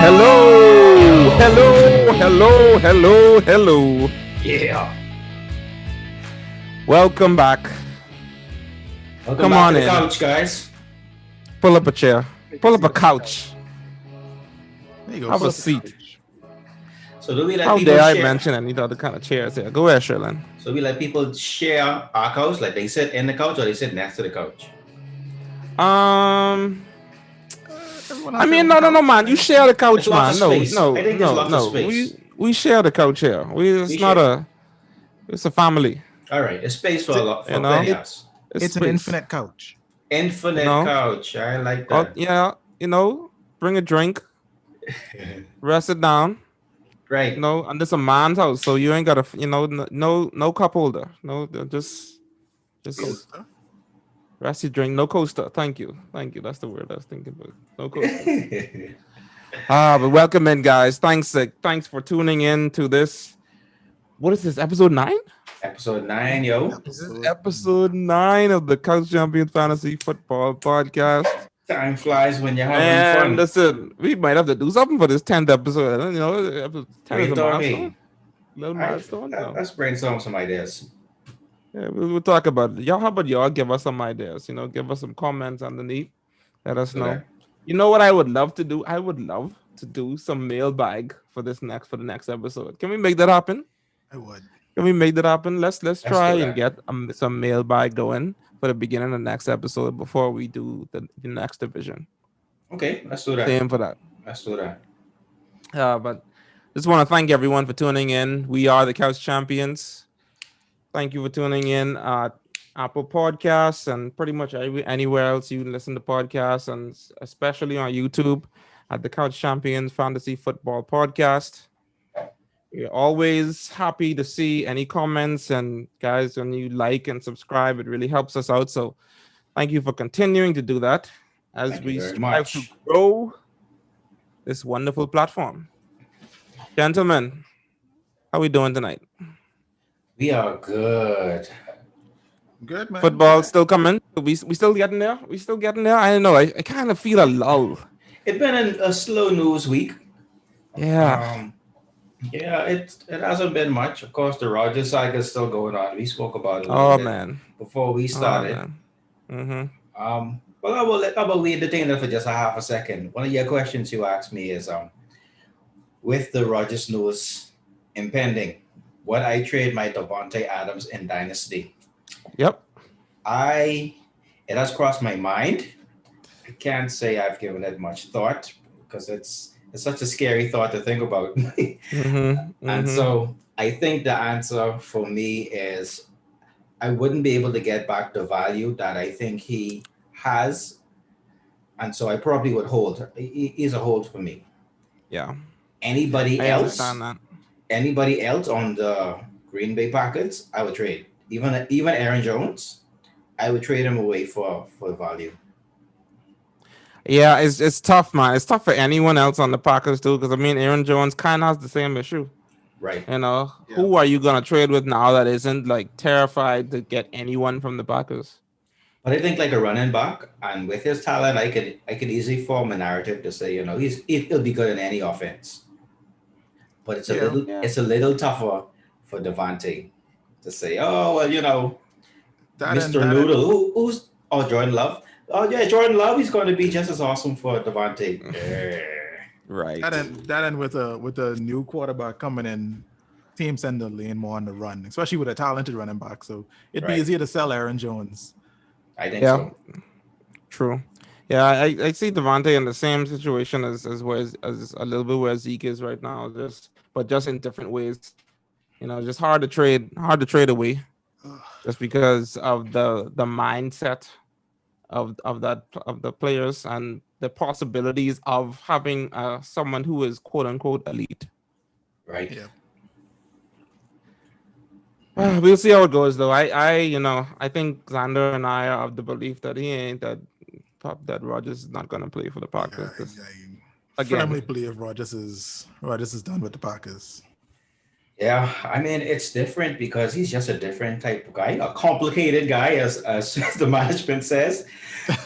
Hello. Yeah. Welcome back. Welcome Come back on to the in. couch, guys. Pull up a chair. Pull up a couch. There you go. Have pull a up the seat. couch. So do we let How people dare I share? mention any other kind of chairs here? Go ahead, Sherlyn. So we let people share our couch, like they sit in the couch or they sit next to the couch. Everyone I has their mean, own no, couch, man. You share the couch, It's lots man. of No, space. no, I think it's no, lots of no. space. We share the couch here. We share. It's a family. All right, it's space for a lot for You know? plenty else. It's an space. infinite couch. Infinite You know? couch. I like Oh, that. yeah, bring a drink, rest it down. Right. And this a man's house, so you ain't got a, no cup holder. No, just Coaster. rest your drink. No coaster. Thank you. That's the word I was thinking about. No coaster. But welcome in, guys. Thanks for tuning in to this. What is this? Episode 9? Episode 9, yo. This is episode 9 of the Colts Champion Fantasy Football Podcast. Time flies when you're having And fun. listen, we might have to do something for this 10th episode. Episode 10 is a Brainstorm milestone. me. Little milestone. No. Let's brainstorm some ideas. Yeah, we'll talk about it. Y'all, how about y'all give us some ideas? Give us some comments underneath. Let us know. Okay. You know what I would love to do? I would love to do some mailbag for the next episode. Can we make that happen? I would. Can we make that happen? Let's try do and get some mailbag going for the beginning of the next episode before we do the next division. Okay, let's do that. Same for that. Let's do that. But just want to thank everyone for tuning in. We are the Couch Champions. Thank you for tuning in. Apple Podcasts and pretty much anywhere else you listen to podcasts, and especially on YouTube at the Couch Champions Fantasy Football Podcast. We're always happy to see any comments, and guys, when you like and subscribe, it really helps us out. So thank you for continuing to do that as Thank we you very strive to much. grow this wonderful platform. Gentlemen, how we doing tonight? We are good. Good, man. Football still coming? We still getting there? I don't know. I kind of feel a lull. It's been a slow news week. Yeah. It hasn't been much. Of course, the Rogers saga is still going on. We spoke about it a Oh little bit man. before we started. Well, I will we entertain that for just a half a second. One of your questions you asked me is with the Rogers news impending, would I trade my Davante Adams in Dynasty? Yep. It has crossed my mind. I can't say I've given it much thought because it's such a scary thought to think about. And so I think the answer for me is I wouldn't be able to get back the value that I think he has. And so I probably would hold. He's a hold for me. Yeah. Anybody I else? understand that. Anybody else on the Green Bay Packers, I would trade. Even Aaron Jones, I would trade him away for value. Yeah, it's tough, man. It's tough for anyone else on the Packers too, because I mean, Aaron Jones kind of has the same issue. Right. Who are you gonna trade with now that isn't like terrified to get anyone from the Packers? But I think like a running back, and with his talent, I could easily form a narrative to say, he'll be good in any offense. But it's a little tougher for Davante to say, oh well, Mr. Noodle, who's Jordan Love. Oh yeah, Jordan Love. He's going to be just as awesome for Davante. Right. That and with a new quarterback coming in, teams tend to lean more on the run, especially with a talented running back. So it'd be easier to sell Aaron Jones. I think so. True. Yeah, I see Davante in the same situation as a little bit where Zeke is right now, but just in different ways. Just hard to trade away, just because of the mindset of the players and the possibilities of having someone who is quote unquote elite. Right. Yeah. We'll see how it goes, though. I think Xander and I are of the belief that that Rodgers is not going to play for the Packers. I firmly believe Rodgers is done with the Packers. Yeah, I mean it's different because he's just a different type of guy, a complicated guy, as the management says.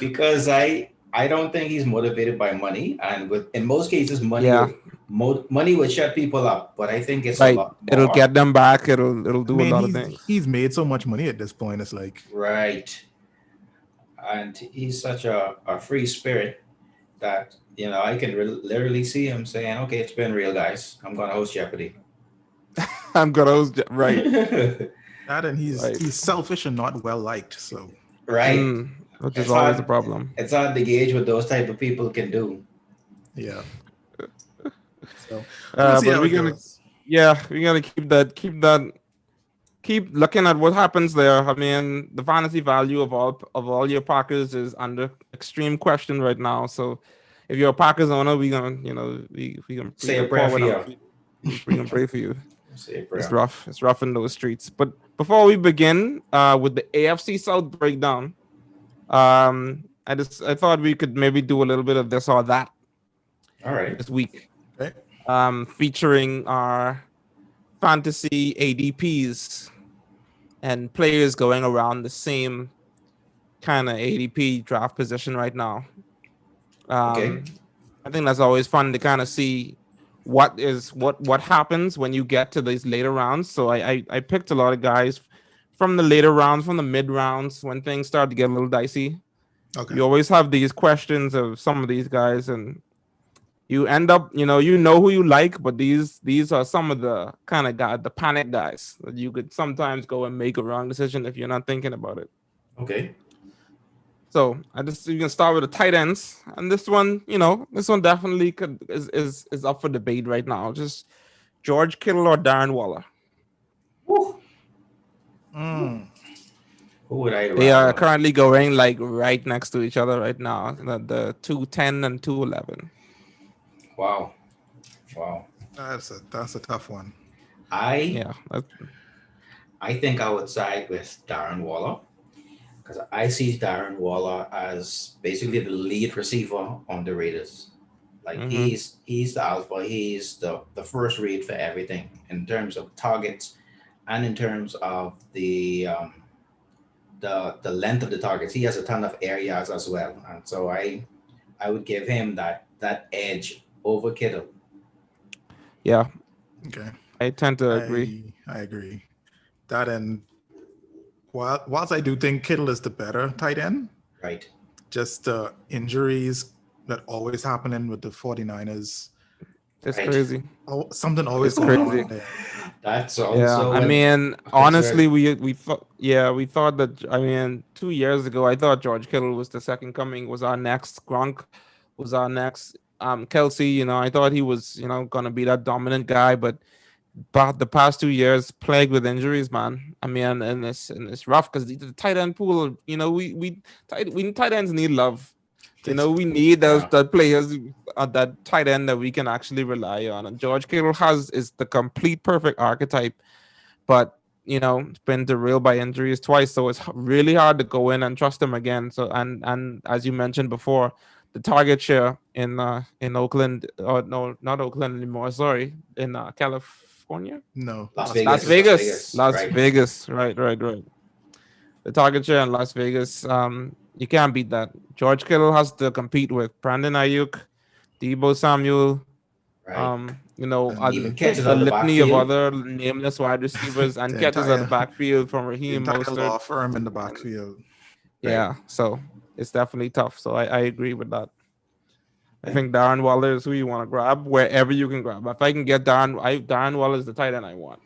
Because I I don't think he's motivated by money, and in most cases, Yeah, money would shut people up. But I think it's a right. lot It'll more. get them back. It'll I do a mean, lot of things. he's made so much money at this point. It's like, Right. And he's such a free spirit that I can literally see him saying, "Okay, it's been real, guys. I'm gonna host Jeopardy." I'm gonna right, that, and right. he's selfish and not well liked. So Right. Which is It's always a hard. problem. It's hard to gauge what those type of people can do. yeah. So we'll see But how it goes. we're gonna keep looking at what happens there. I mean, the fantasy value of all your Packers is under extreme question right now. So, if you're a Packers owner, we gonna we Say a gonna prayer pour for one out. you. We gonna pray for you. Say a It's prayer. rough. It's rough in those streets. But before we begin, with the AFC South breakdown, I thought we could maybe do a little bit of this or that All right. this week. Okay. Featuring our fantasy ADPs and players going around the same kind of ADP draft position right now. Okay. I think that's always fun to kind of see what happens when you get to these later rounds. So I picked a lot of guys from the later rounds, from the mid rounds, when things start to get a little dicey. Okay. You always have these questions of some of these guys, and you end up, you know who you like, but these are some of the kind of guys, the panic guys that you could sometimes go and make a wrong decision if you're not thinking about it. Okay. So you can start with the tight ends, and this one definitely is up for debate right now. Just George Kittle or Darren Waller. Woo. Mm. Who would I They are rather? currently going like right next to each other right now. The 210 and 211. Wow. Wow. That's a tough one. I Yeah, I think I would side with Darren Waller because I see Darren Waller as basically the lead receiver on the Raiders. Like he's the alpha. He's the first read for everything in terms of targets and in terms of the length of the targets. He has a ton of areas as well, and so I would give him that edge over Kittle. yeah. Okay. I tend to agree. I agree. That, and whilst I do think Kittle is the better tight end, Right. just the injuries that always happening with the 49ers. It's Right. crazy. Something always It's going crazy. on there. That's Yeah, also I mean, a concern. honestly, we thought that. I mean, 2 years ago, I thought George Kittle was the second coming. Was our next Gronk? Was our next Kelsey? I thought he was gonna be that dominant guy, but the past 2 years plagued with injuries, man. I mean, and it's rough because the tight end pool. Tight ends need love. We need those Yeah. that players at that tight end that we can actually rely on. And George Kittle is the complete perfect archetype, but it's been derailed by injuries twice, so it's really hard to go in and trust him again. So and as you mentioned before, the target share in Oakland, or no, not Oakland anymore. Sorry, in California, No. Las Las Vegas. Vegas, Las Right. Vegas. Right. The target share in Las Vegas, you can't beat that. George Kittle has to compete with Brandon Ayuk, Debo Samuel, Right. Even catches the out the litany of backfield. other nameless wide receivers and The catches at the entire backfield from the Raheem entire Mostert. law firm in the backfield. Yeah, so it's definitely tough. So I agree with that. I think Darren Waller is who you want to grab wherever you can grab. If I can get Darren Waller is the tight end I want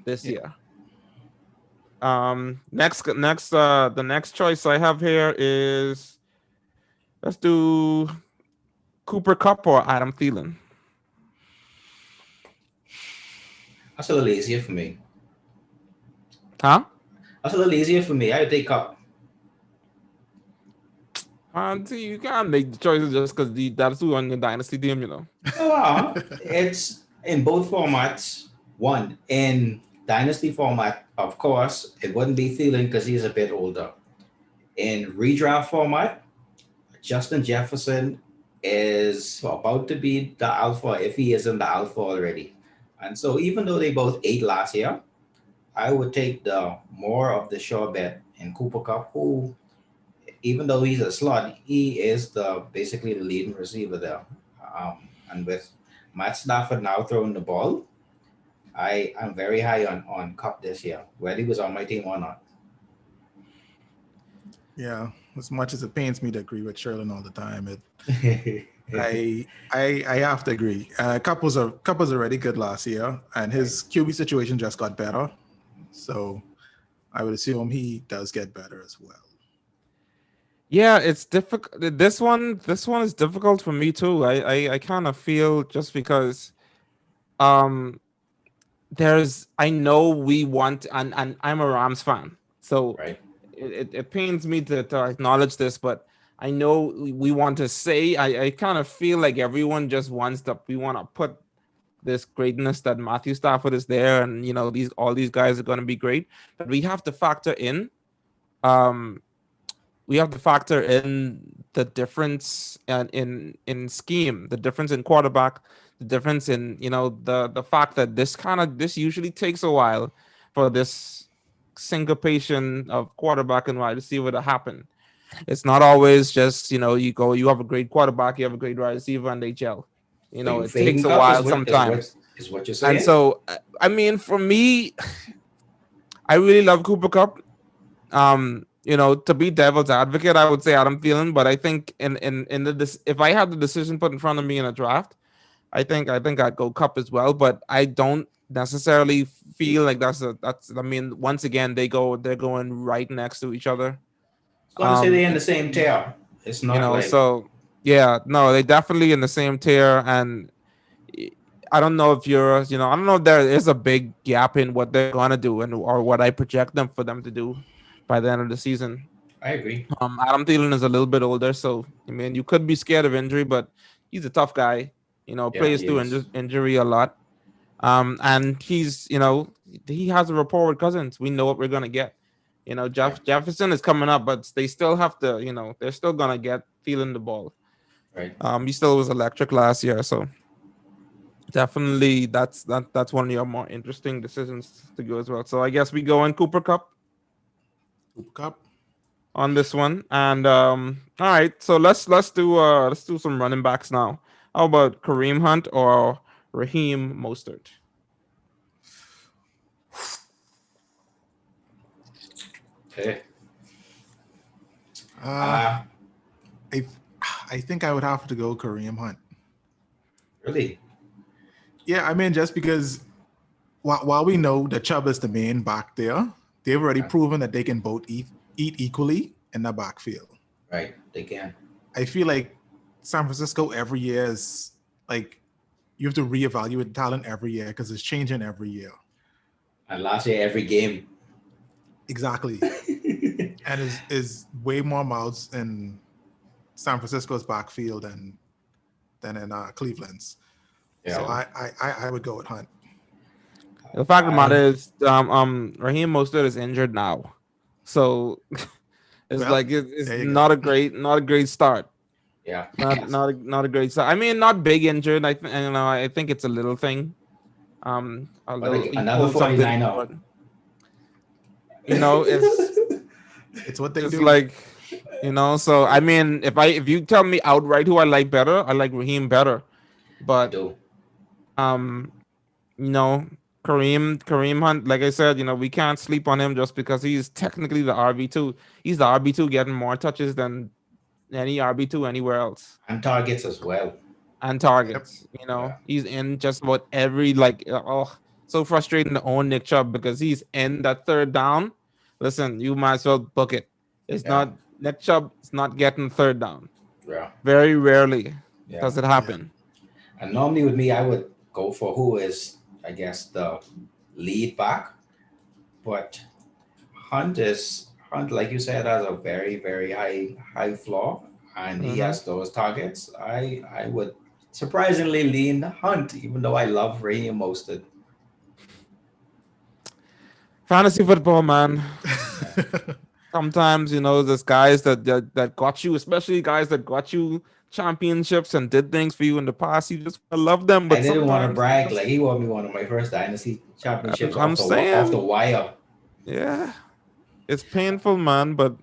this year. The next choice I have here is, let's do Cooper Kupp or Adam Thielen. That's a little easier for me. Huh? That's a little easier for me. I would take up. See, you can't make the choices just because that's who on the dynasty team, It's in both formats. One, in dynasty format, of course, it wouldn't be Thielen because he's a bit older. In redraft format, Justin Jefferson is about to be the alpha if he isn't the alpha already. And so even though they both ate last year, I would take the more of the sure bet in Cooper Kupp, who even though he's a slot, he is basically the leading receiver there. And with Matt Stafford now throwing the ball, I'm very high on Cup this year, whether he was on my team or not. Yeah, as much as it pains me to agree with Sherlin all the time, I have to agree. Cup was already good last year, and his QB situation just got better. So I would assume he does get better as well. Yeah, it's difficult. This one is difficult for me too. I kind of feel just because um I know we want, and I'm a Rams fan, so Right. it pains me to acknowledge this, but I know we want to say, I kind of feel like everyone just wants we want to put this greatness that Matthew Stafford is there, and all these guys are going to be great, but we have to factor in um the difference in scheme, the difference in quarterback, the difference in the fact that this usually takes a while for this syncopation of quarterback and wide receiver to happen. It's not always just you have a great quarterback, you have a great wide receiver, and they gel. So you It fading takes a Cup while sometimes. is what you're saying? And so, I mean, for me, I really love Cooper Cup. To be devil's advocate, I would say Adam Thielen, but I think if I had the decision put in front of me in a draft, I think I'd go Cup as well. But I don't necessarily feel like that's. I mean, once again, they're going right next to each other. I was going to say they're in the same tier. It's not like So yeah, no, they're definitely in the same tier, and I don't know if I don't know if there is a big gap in what they're gonna do or what I project them for them to do by the end of the season. I agree. Adam Thielen is a little bit older, so I mean, you could be scared of injury, but he's a tough guy. Plays he through is. injury a lot. And he has a rapport with Cousins. We know what we're gonna get. Jefferson is coming up, but they still have to. They're still gonna get Thielen the ball. Right. He still was electric last year, so definitely that's one of your more interesting decisions to go as well. So I guess we go in Cooper Cup on this one. And all right, so let's do some running backs now. How about Kareem Hunt or Raheem Mostert? Okay. I think I would have to go Kareem Hunt. Really? Yeah, I mean, just because while we know that Chubb is the main back there, they've already proven that they can both eat equally in the backfield. Right, they can. I feel like San Francisco every year is like you have to reevaluate talent every year because it's changing every year. And last year, every game. Exactly. And is way more mouths in San Francisco's backfield than in Cleveland's. Yeah. So I would go with Hunt. The fact of the matter is, Raheem Mostert is injured now, so it's not a great start. Yeah. Not a great start. I mean, not big injured. I think it's a little thing. Another 49er. It's what they it's do. like, So I mean, if you tell me outright who I like better, I like Raheem better. But Kareem Hunt, like I said, we can't sleep on him just because he's technically the RB2. He's the RB2 getting more touches than any RB2 anywhere else. And targets as well. And targets. He's in just about every so frustrating to own Nick Chubb because he's in that third down. Listen, you might as well book it. It's not Nick Chubb is not getting third down. Yeah. Very rarely does it happen. Yeah. And normally with me, I would go for who is, I guess, the lead back. But Hunt, like you said, has a very, very high floor, and he has those targets. I would surprisingly lean Hunt, even though I love Raheem Mostert. Fantasy football, man. Sometimes there's guys that got you, especially guys that got you championships and did things for you in the past. You just love them, but I didn't want to brag. Like, he won me one of my first dynasty championships off the wire. Yeah, it's painful, man. But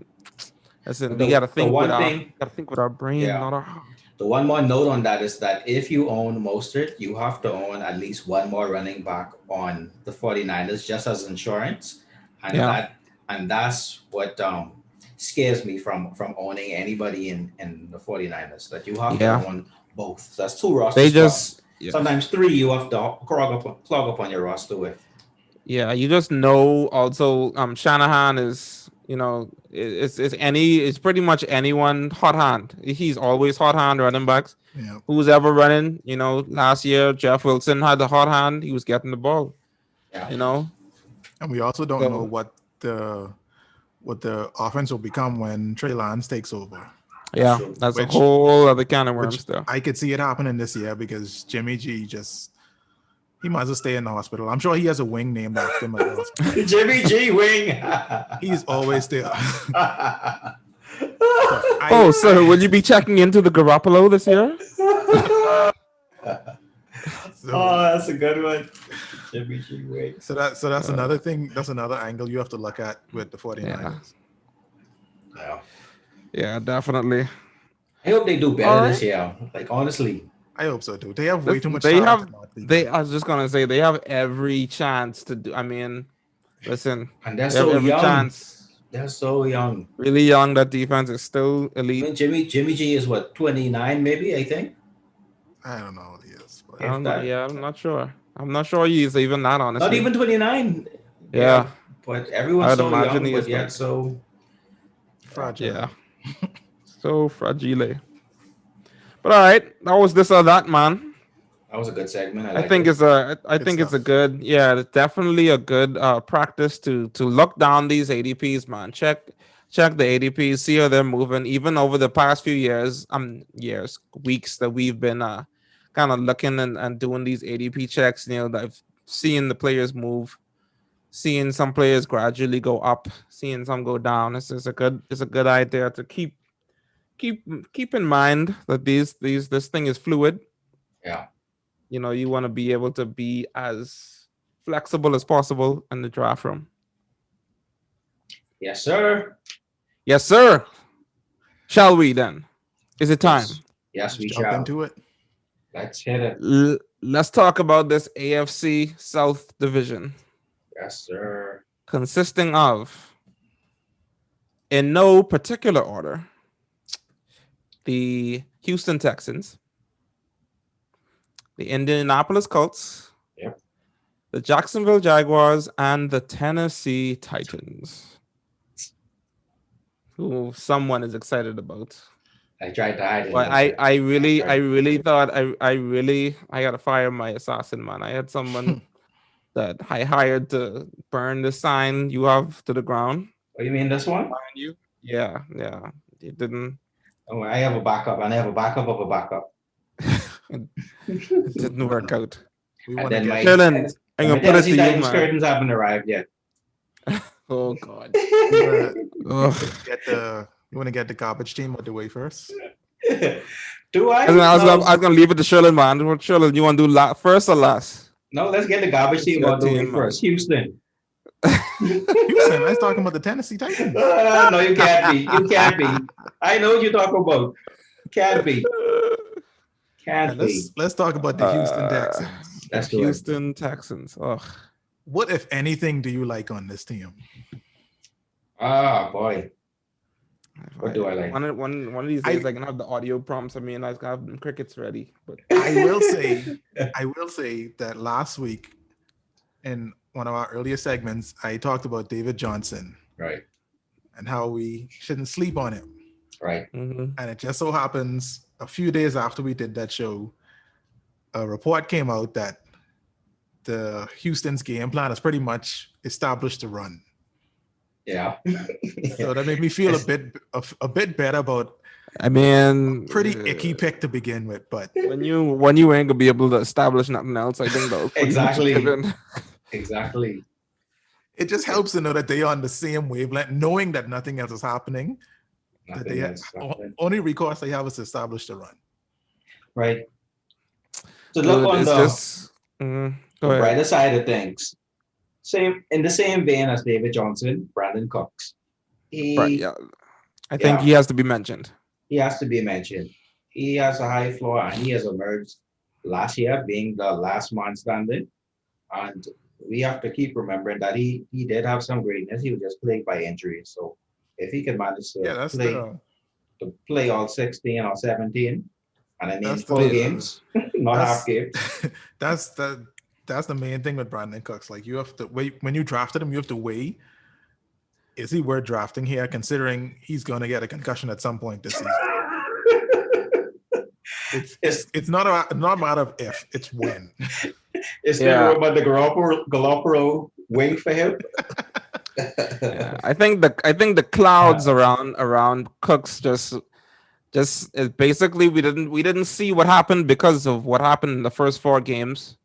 Listen, The- we gotta the think one with our thing- brain, Yeah. not our heart. The one more note on that is that if you own Mostert, you have to own at least one more running back on the 49ers just as insurance. And Yeah. that's what scares me from owning anybody in the 49ers, that you have to Yeah. own both. So that's two roster They spots. just yeah. Sometimes three you have to clog up on your roster with. Yeah, you just know also Shanahan is, it's pretty much anyone hot hand. He's always hot hand running backs. Yeah. Who's ever running, last year Jeff Wilson had the hot hand, he was getting the ball. Yeah. And we also don't So- know what the offense will become when Trey Lance takes over. Yeah, true. that's a Which- whole other can of worms Which there. I could see it happening this year because Jimmy G he might as well stay in the hospital. I'm sure he has a wing named after him at the hospital. Jimmy G wing. He's always there. So will you be checking into the Garoppolo this year? Oh, that's a good one. Jimmy G wing. So that's another thing. That's another angle you have to look at with the 49ers. Yeah. Yeah, definitely. I hope they do better All right. this year. Like, honestly. I hope so too. They have way too much They talent have in that defense. they I was just gonna say they have every chance to do. I mean, listen, And they're they have so every young. chance. They're so young. Really young. That defense is still I elite. mean, Jimmy G is what, 29 maybe, I think. I don't know what he is, but I don't know. Yeah, I'm not sure. I'm not sure he's even that, honestly. Not even 29. Yeah. But everyone's I'd so imagine young, he but is yet like- so fragile. Yeah. So fragile. But all right, that was this or that, man. that was a good segment. I think it's a good, yeah, it's definitely a good practice to look down these ADPs, man. Check the ADPs, see how they're moving. Even over the past few weeks that we've been kind of looking and doing these ADP checks, I've seen the players move, seeing some players gradually go up, seeing some go down. It's a good idea to keep in mind that this thing is fluid. Yeah. You want to be able to be as flexible as possible in the draft room. Yes, sir. Yes, sir. Shall we then? Is it time? Yes, we Jump shall. into it. Let's hit it. Let's talk about this AFC South division, Yes, sir. consisting of, in no particular order, the Houston Texans, the Indianapolis Colts, Yep. the Jacksonville Jaguars, and the Tennessee Titans, who someone is excited about. I tried to hide it. But I really thought I gotta fire my assassin, man. I had someone that I hired to burn the sign you have to the ground. Oh, you mean this one? Behind you? Yeah. It didn't Oh, I have a backup, and I have a backup of a backup. it didn't work out. We And want to then my get Dylan, I'm gonna put it to Tennessee you, Titans man. curtains haven't arrived yet. Oh god. uh, Ugh. you want to get the garbage team out the way first. Do I? I was No. gonna leave it to Sherlin, man. What Sherlin, you want to do first or last? No, let's get the garbage team your out the way team, first. Houston. Houston, I was talking about the Tennessee Titans. No, you can't be. You can't be. I know what you're talking about. Can't be. Can't And be. let's talk about the Houston Texans. Let's do it. Houston Texans. Ugh. What, if anything, do you like on this team? Ah, boy. What do I like? One of these days I can have the audio prompts. I mean, I have them crickets ready. But I will say that last week in one of our earlier segments, I talked about David Johnson Right. and how we shouldn't sleep on him. Right. mhm. And it just so happens a few days after we did that show, a report came out that the Houston's game plan is pretty much established to run. Yeah. So that made me feel a bit better about I mean, pretty icky pick to begin with, but when you ain't gonna be able to establish nothing else, I think that Exactly. Exactly. it just helps to know that they are on the same wavelength, knowing that nothing else is happening. That Nothing they else happened. only recourse they have is to establish the run. Right. So look on it's the just go ahead. brighter side of things. In the same vein as David Johnson, Brandon Cooks. He Right, yeah. I think he has to be mentioned. He has to be mentioned. He has a high floor, and he has emerged last year being the last man standing. And we have to keep remembering that he did have some greatness. He was just plagued by injuries. So if he could manage Yeah, that's to play all 16 or 17, and I mean that's the full games, not that's half games. that's the main thing with Brandon Cooks. Like you have to wait when you drafted him, you have to weigh, is he worth drafting here, considering he's going to get a concussion at some point this season? It's not a matter of if, it's when. Is there room at the Garoppolo wing for him? Yeah, I think the clouds around Cooks just is basically we didn't see what happened because of what happened in the first 4 games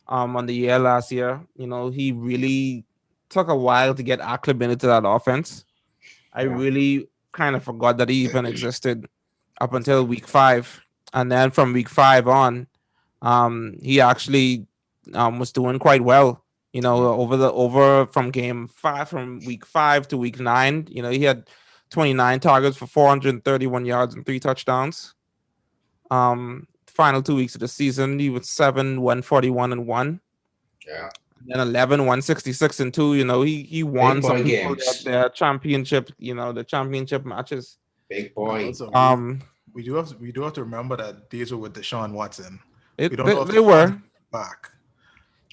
on the year last year. You know, he really took a while to get acclimated to that offense. I really kind of forgot that he even existed up until week 5, and then from week 5 on, he actually was doing quite well. You know, over from week 5 to week 9, you know, he had 29 targets for 431 yards and 3 touchdowns. Final 2 weeks of the season, he was 7, 141 and 1. Yeah. And 11, 166 and 2. You know, he won Big some boy people games. their championship. You know, the championship matches. Big boy. Also, we do have to remember that these were with Deshaun Watson. They were back.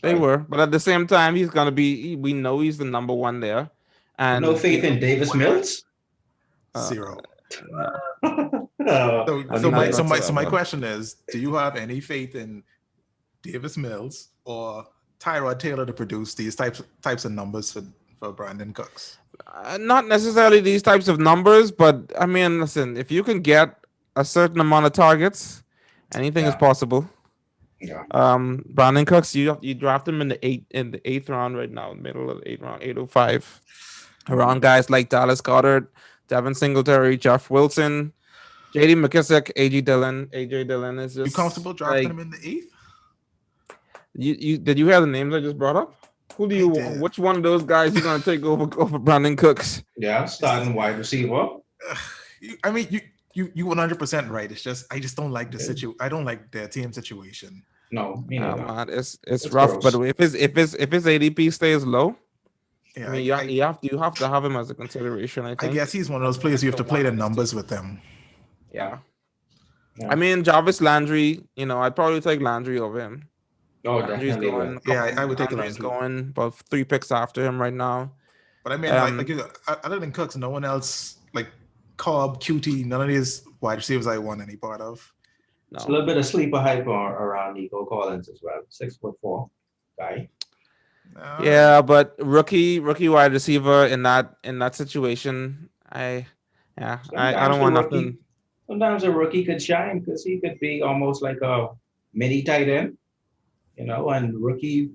They were, but at the same time, he's gonna be. We know he's the number 1 there. And no faith in Davis Mills. 0. No. So my question is, do you have any faith in Davis Mills or Tyrod Taylor to produce these types of numbers for Brandon Cooks? Not necessarily these types of numbers, but I mean, listen, if you can get a certain amount of targets, anything is possible. Yeah. Brandon Cooks, you draft him in the 8th round right now, middle of the 8th round, 805. Around guys like Dallas Goedert, Devin Singletary, Jeff Wilson, J.D. McKissick, AJ Dillon is just. You comfortable drafting him in the 8th? You did you hear the names I just brought up? Which one of those guys you gonna take over Brandon Cooks? Yeah, starting wide receiver. I mean, you 100% right. It's just I just don't like the situation. I don't like their team situation. No, man, it's rough. Gross. But if his ADP stays low, yeah, I mean, you have to have him as a consideration. I think. I guess he's one of those players you have to play the numbers with them. Yeah. I mean, Jarvis Landry. You know, I'd probably take Landry over him. Oh, definitely. I would take Landry's Landry. going about 3 picks after him right now. But I mean, other than Cooks, no one else like Cobb, QT, none of these wide receivers I want any part of. No. It's a little bit of sleeper hype around Nico Collins as well. 6'4" guy. Yeah, but rookie wide receiver in that situation, I don't want nothing. Sometimes a rookie could shine because he could be almost like a mini tight end, you know. And rookie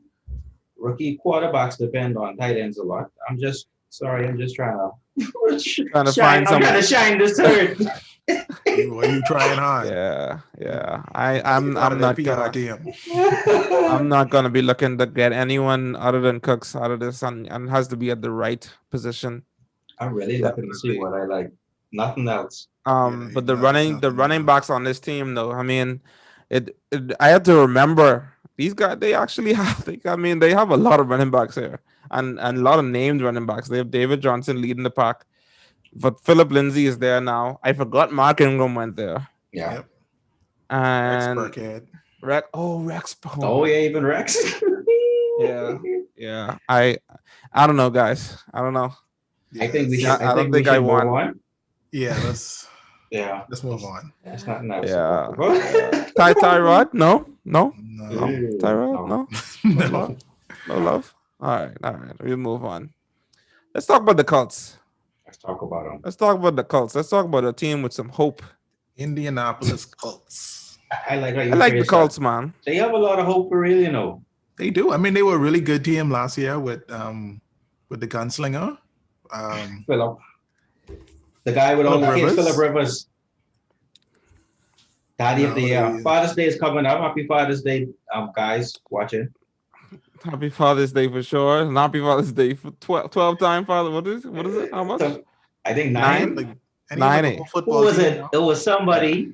quarterbacks depend on tight ends a lot. I'm just trying to shine. I'm trying to shine this turd. You trying hard? Yeah. I'm not gonna be looking to get anyone other than Cooks out of this, and has to be at the right position. I'm really looking to see what I like. Nothing else. But the running backs on this team, though, I mean, I had to remember these guys. They actually have. They have a lot of running backs here, and a lot of named running backs. They have David Johnson leading the pack. But Philip Lindsay is there now. I forgot Mark Ingram went there. Yeah. And Rex Burkhead. Rex. Oh yeah, even Rex. Yeah. I don't know, guys. I don't know. I think we should. I don't think I want. Yeah, let's move on. That's not nice. Yeah. Tyrod? No. Tyrod? No. No love. All right. We move on. Let's talk about the Colts. Let's talk about them. Let's talk about the Colts. Let's talk about a team with some hope. Indianapolis Colts. I like the Colts, man. They have a lot of hope for real, you know. They do. I mean, they were a really good team last year with the gunslinger. Philip. The guy with all the kids, Philip Rivers. Daddy of the year. Father's Day is coming up. Happy Father's Day, guys watching. Happy Father's Day for sure. And happy Father's Day for 12-time father. What is it? How much? I think 9. And he have a 90. good Who football was team. it? Now. It was somebody,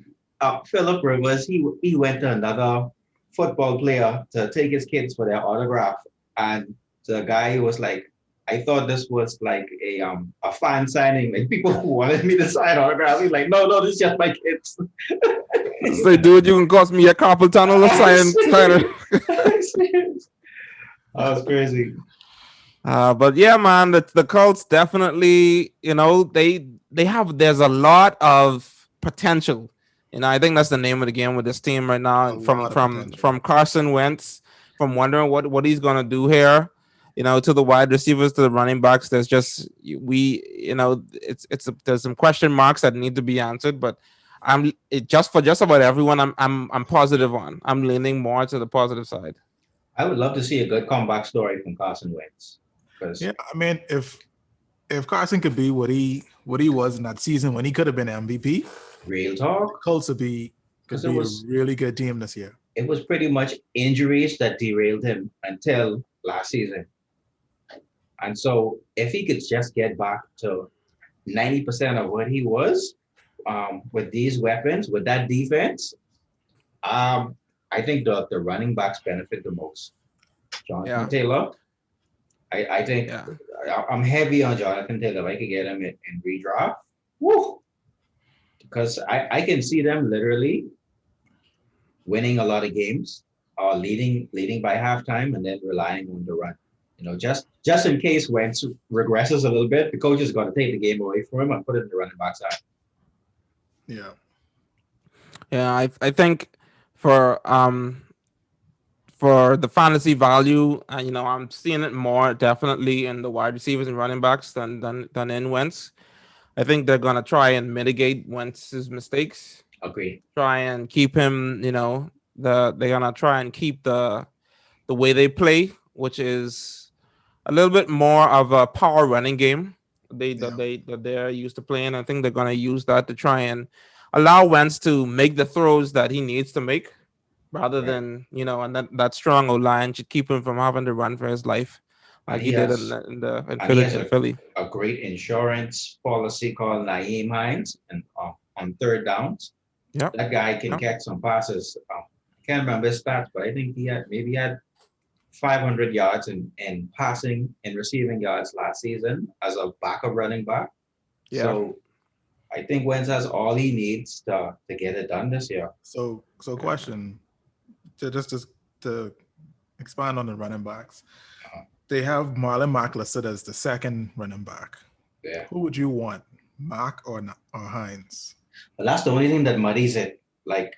Philip Rivers. He went to another football player to take his kids for their autograph, and the guy was like, "I thought this was like a fan signing, like people who wanted me to sign autograph." He's like, "No, this is just my kids." Say, dude, you can cost me a couple tunnel of sign. That was crazy. But yeah, man, the Colts definitely, there's a lot of potential. I think that's the name of the game with this team right A now. From lot of from potential. from Carson Wentz, from wondering what he's gonna do here, to the wide receivers, to the running backs. There's just there's some question marks that need to be answered. But just about everyone, I'm positive on. I'm leaning more to the positive side. I would love to see a good comeback story from Carson Wentz. Because Yeah, I mean, if Carson could be what he was in that season when he could have been MVP, real talk, Colts could be because a really good team this year. it was pretty much injuries that derailed him until last season. And so if he could just get back to 90% of what he was with these weapons, with that defense, I think the running backs benefit the most. Jonathan Taylor, I think I'm heavy on Jonathan Taylor. If I could get him in redraft, woo, because I can see them literally winning a lot of games, or leading by halftime, and then relying on the run. Just in case Wentz regresses a little bit, the coach is going to take the game away from him and put it in the running back side. Yeah, I think for the fantasy value, I'm seeing it more definitely in the wide receivers and running backs than in Wentz. I think they're gonna try and mitigate Wentz's mistakes. Agree. Try and keep him, they're gonna try and keep the way they play, which is a little bit more of a power running game that they're used to playing. I think they're gonna use that to try and allow Wentz to make the throws that he needs to make, rather than and that strong O line should keep him from having to run for his life, like he did in Philly. A great insurance policy called Naeem Hines, and on third downs, that guy can catch some passes. I can't remember his stats, but I think he had 500 yards in passing and receiving yards last season as a backup running back. Yeah. So I think Wentz has all he needs to get it done this year. So question, to expand on the running backs, they have Marlon Mack listed as the second running back. Yeah. Who would you want, Mack or Hines? Well, that's the only thing that muddies it. Like,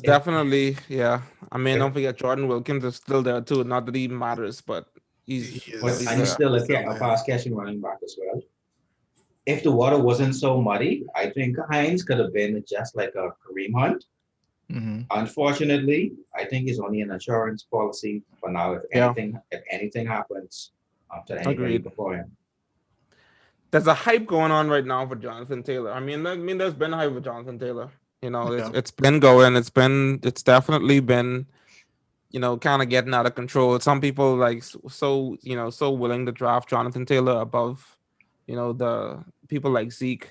definitely, yeah. I mean, don't forget Jordan Wilkins is still there too. Not that he matters, but he's still a pass catching running back as well. If the water wasn't so muddy, I think Hines could have been just like a Kareem Hunt. Mm-hmm. Unfortunately, I think he's only an insurance policy for now. If anything happens to anybody before him. There's a hype going on right now for Jonathan Taylor. I mean, there's been hype for Jonathan Taylor. It's been going. It's definitely been, kind of getting out of control. Some people so willing to draft Jonathan Taylor above, the people like Zeke,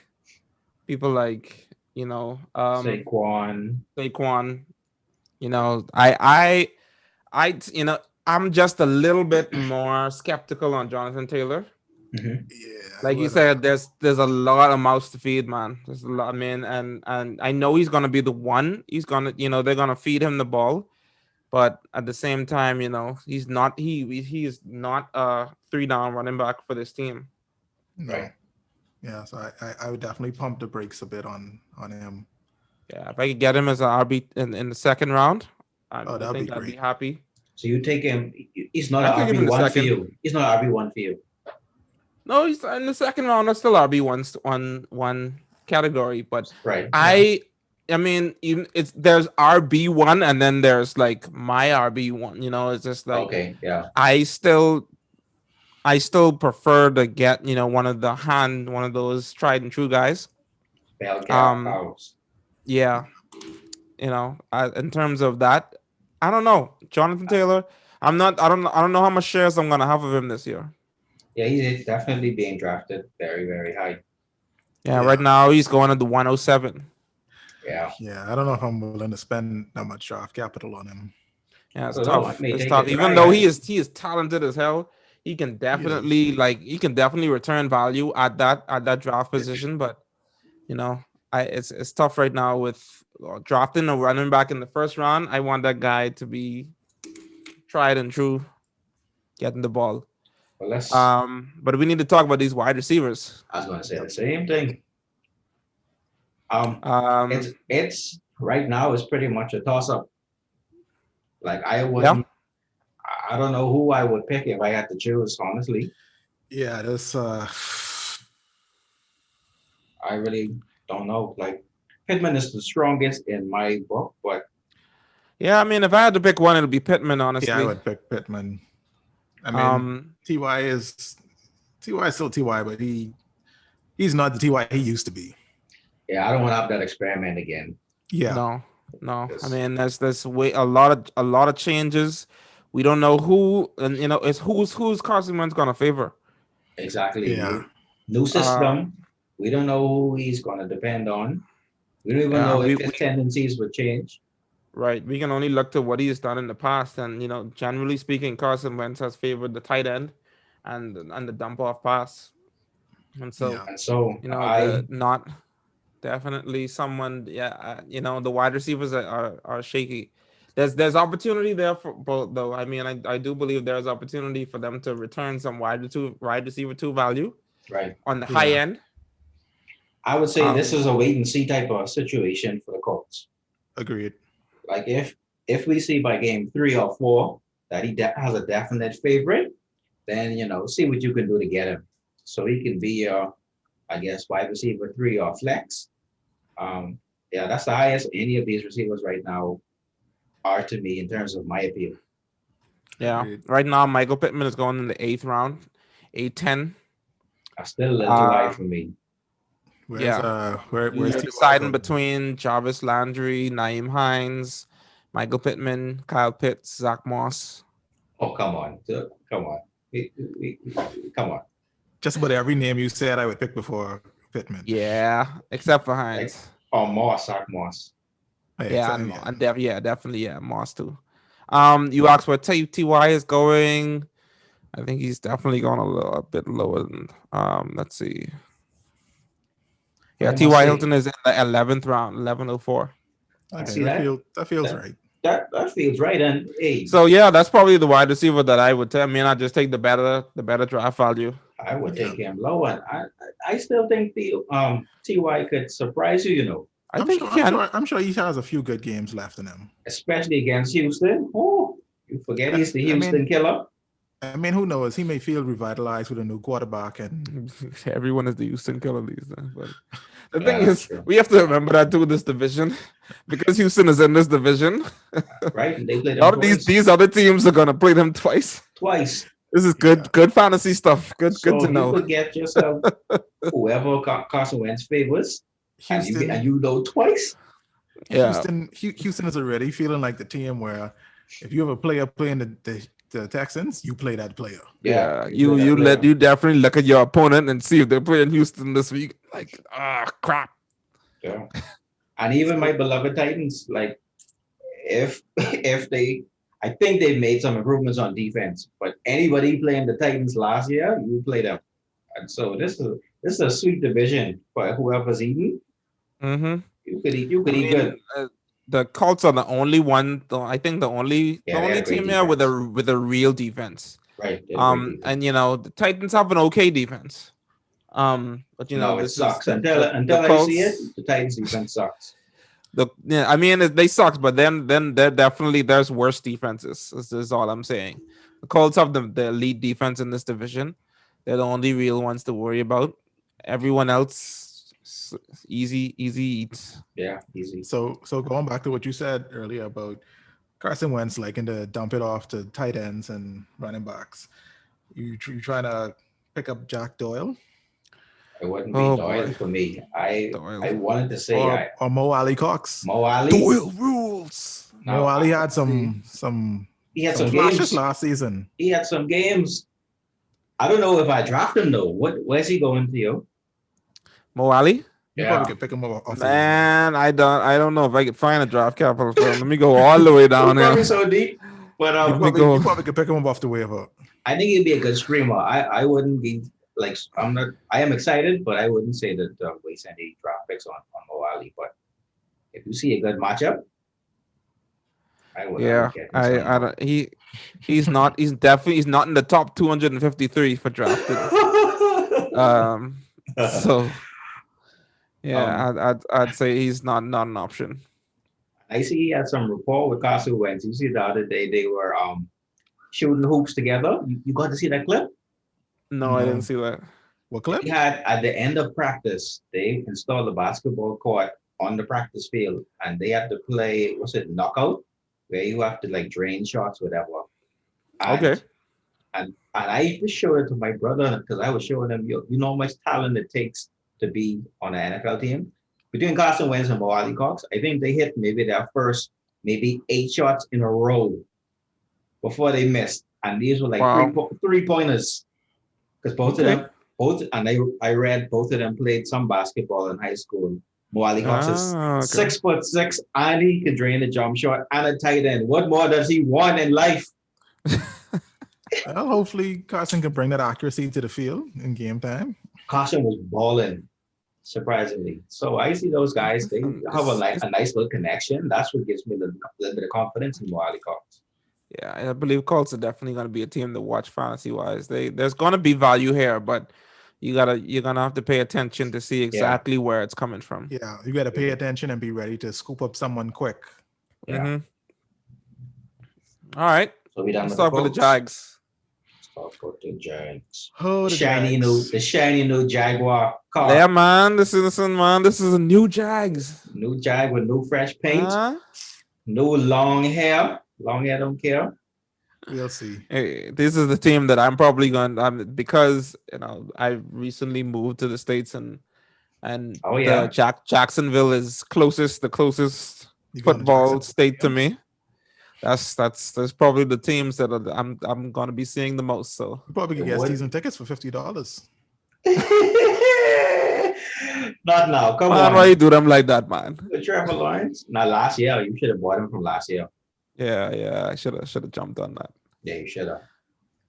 people like Saquon. I'm just a little bit more skeptical on Jonathan Taylor. Mm-hmm. Yeah, like you said, there's a lot of mouths to feed, man. There's a lot, man, and I know he's gonna be the one. He's gonna, they're gonna feed him the ball, but at the same time, he's not. He is not a 3-down running back for this team. Right. Yeah, so I would definitely pump the brakes a bit on him. Yeah, if I could get him as an RB in the second round, I think I'd be happy. So you take him. He's not RB1 for you. He's not RB1 for you. No, he's in the second round. That's still RB1 category, but right. I mean, there's RB1 and then there's like my RB1. It's just like I still prefer to get one of those tried and true guys. Yeah, in terms of that, I don't know. Jonathan Taylor, I don't know how much shares I'm gonna have of him this year. Yeah, he's definitely being drafted very, very high. Yeah, right now he's going at the 107. Yeah. Yeah, I don't know if I'm willing to spend that much draft capital on him. Yeah, it's I don't know, I tough. may It's take tough. a Even try though at it. he is talented as hell, he can He is. definitely return value at that draft position. But you know, it's tough right now with drafting a running back in the first round. I want that guy to be tried and true, getting the ball. Well, But we need to talk about these wide receivers. I was going to say the same thing. Um, It's right now it's pretty much a toss up. Like I yeah, wouldn't, I don't know who I would pick if I had to choose. Honestly, Yeah, this I really don't know. Like Pittman is the strongest in my book, but yeah. I mean, if I had to pick one, it'll be Pittman. yeah, I Honestly, would pick Pittman. I mean, um, Ty is still Ty, but he's not the Ty he used to be. yeah, I don't want to have that experiment again. Yeah, no. I Yes. mean, there's way a lot of changes. We don't know who, and you know, it's who's Carson Wentz gonna favor. Exactly. Yeah. New system. We don't know who he's going to depend on. We don't even know if his tendencies would change. Right. We can only look to what he's done in the past, and you know, generally speaking, Carson Wentz has favored the tight end and the dump off pass, and so Yeah. And so you know, I not definitely someone. Yeah, you know, the wide receivers are shaky. There's opportunity there for both, though. I mean, I do believe there's opportunity for them to return some wide receiver two value right. on the high Yeah. end. I would say this is a wait and see type of situation for the Colts. Agreed. Like if we see by game 3 or 4 that he has a definite favorite, then you know see what you can do to get him, so he can be your, I guess, wide receiver 3 or flex. Yeah, that's the highest any of these receivers right now are to me in terms of my appeal. Yeah. Agreed. Right now, Michael Pittman is going in the 8th round, 8-10. Still a little too high for me. Where's Yeah. where's You're Ty deciding going? between Jarvis Landry, Naeem Hines, Michael Pittman, Kyle Pitts, Zach Moss. Oh, come on. Come on. Come on. Just about every name you said I would pick before Pittman. Yeah, except for Hines. Oh, Moss, Zach Moss. Yeah, definitely, Moss too. You asked where Ty is going. I think he's definitely going a bit lower than. Let's see. Yeah, T.Y. Hilton is in the 11th round, 1104. Okay, see that. That feels right. That feels right. And hey, So yeah, that's probably the wide receiver that I would take. I mean, I just take the better draft value. I would take him low, and I still think the Ty could surprise you. You know, I'm sure he has a few good games left in him. especially against Houston. Oh, you forget he's the Houston killer. I mean, who knows? He may feel revitalized with a new quarterback, and Everyone is the Houston killer these days. But the thing is, we have to remember that too. This division, because Houston is in this division, right? And they played all these other teams are gonna play them twice. This is good, good fantasy stuff. Good to know. You could get yourself whoever Carson Wentz favors, Houston, and you know twice. Yeah, Houston is already feeling like the team where if you have a player playing the Texans, you play that player. Yeah, you definitely look at your opponent and see if they're playing Houston this week. Like, crap. Yeah, and even my beloved Titans, like if they, I think they've made some improvements on defense. But anybody playing the Titans last year, you play them, and so this is a sweet division for whoever's eating. Mm-hmm. You could eat good. The Colts are the only one. I think the only team here with a real defense. Right. And you know the Titans have an okay defense. But you know it this sucks. is Until I Colts, see it, the Titans defense sucks. I mean they suck, but then there's worse defenses. This is all I'm saying. The Colts have the elite defense in this division. They're the only real ones to worry about. Everyone else, easy eats. Yeah, easy. So going back to what you said earlier about Carson Wentz liking to dump it off to tight ends and running backs, you trying to pick up Jack Doyle? It wouldn't be Doyle for me. I wanted to say or Mo Ali Cox. Mo Ali. Doyle rules. Mo Ali had some he had some flashes games last season. He had some games. I don't know if I draft him though. Where's he going to you? Mo Ali? You Yeah. probably could pick him up off the Man, I don't know if I could find a draft capital for him. Let me go all the way down Probably here. so deep. But Let me you go. probably could pick him up off the waiver. I think he'd be a good streamer. I wouldn't be like I am excited, but I wouldn't say that waste any draft picks on Mo Ali. But if you see a good matchup, I would Yeah, get him I some. don't, he's not in the top 253 for drafted. So yeah, I'd say he's not an option. I see he had some rapport with Carson Wentz. You see the other day they were shooting hoops together. You got to see that clip? No, I didn't see that. What clip? He had at the end of practice, they installed a basketball court on the practice field, and they had to play knockout, where you have to like drain shots, whatever. And, Okay. And I just showed it to my brother because I was showing him, you know how much talent it takes to be on an NFL team. Between Carson Wentz and Mo Ali Cox, I think they hit maybe their first 8 shots in a row before they missed, and these were like three pointers because both of them. I read both of them played some basketball in high school. Mo Ali Cox is 6'6", and he can drain a jump shot and a tight end. What more does he want in life? Well, hopefully Carson can bring that accuracy to the field in game time. Carson was balling, surprisingly. So I see those guys, they have a nice little connection. That's what gives me a little bit of confidence in Mo Ali Cox. Yeah, I believe Colts are definitely going to be a team to watch fantasy wise. There's going to be value here, but you're gonna have to pay attention to see exactly where it's coming from. Yeah, you got to pay attention and be ready to scoop up someone quick. Yeah. All right. So we done Let's talk with the Jags. Let's talk about the Jags. Oh, the shiny new Jaguar car. Yeah, man. This is a new Jags. New Jag with new fresh paint. New long hair. Long hair don't care. We'll see. Hey, this is the team that I'm probably going because I recently moved to the States and Jacksonville is the closest football state to me. That's probably the teams that I'm gonna be seeing the most. So you probably can get season tickets for $50. Not now. Come on. Why you do them like that, man? The Trevor Lawrence. Now last year you should have bought him from last year. Yeah. I should have jumped on that. Yeah, you should have.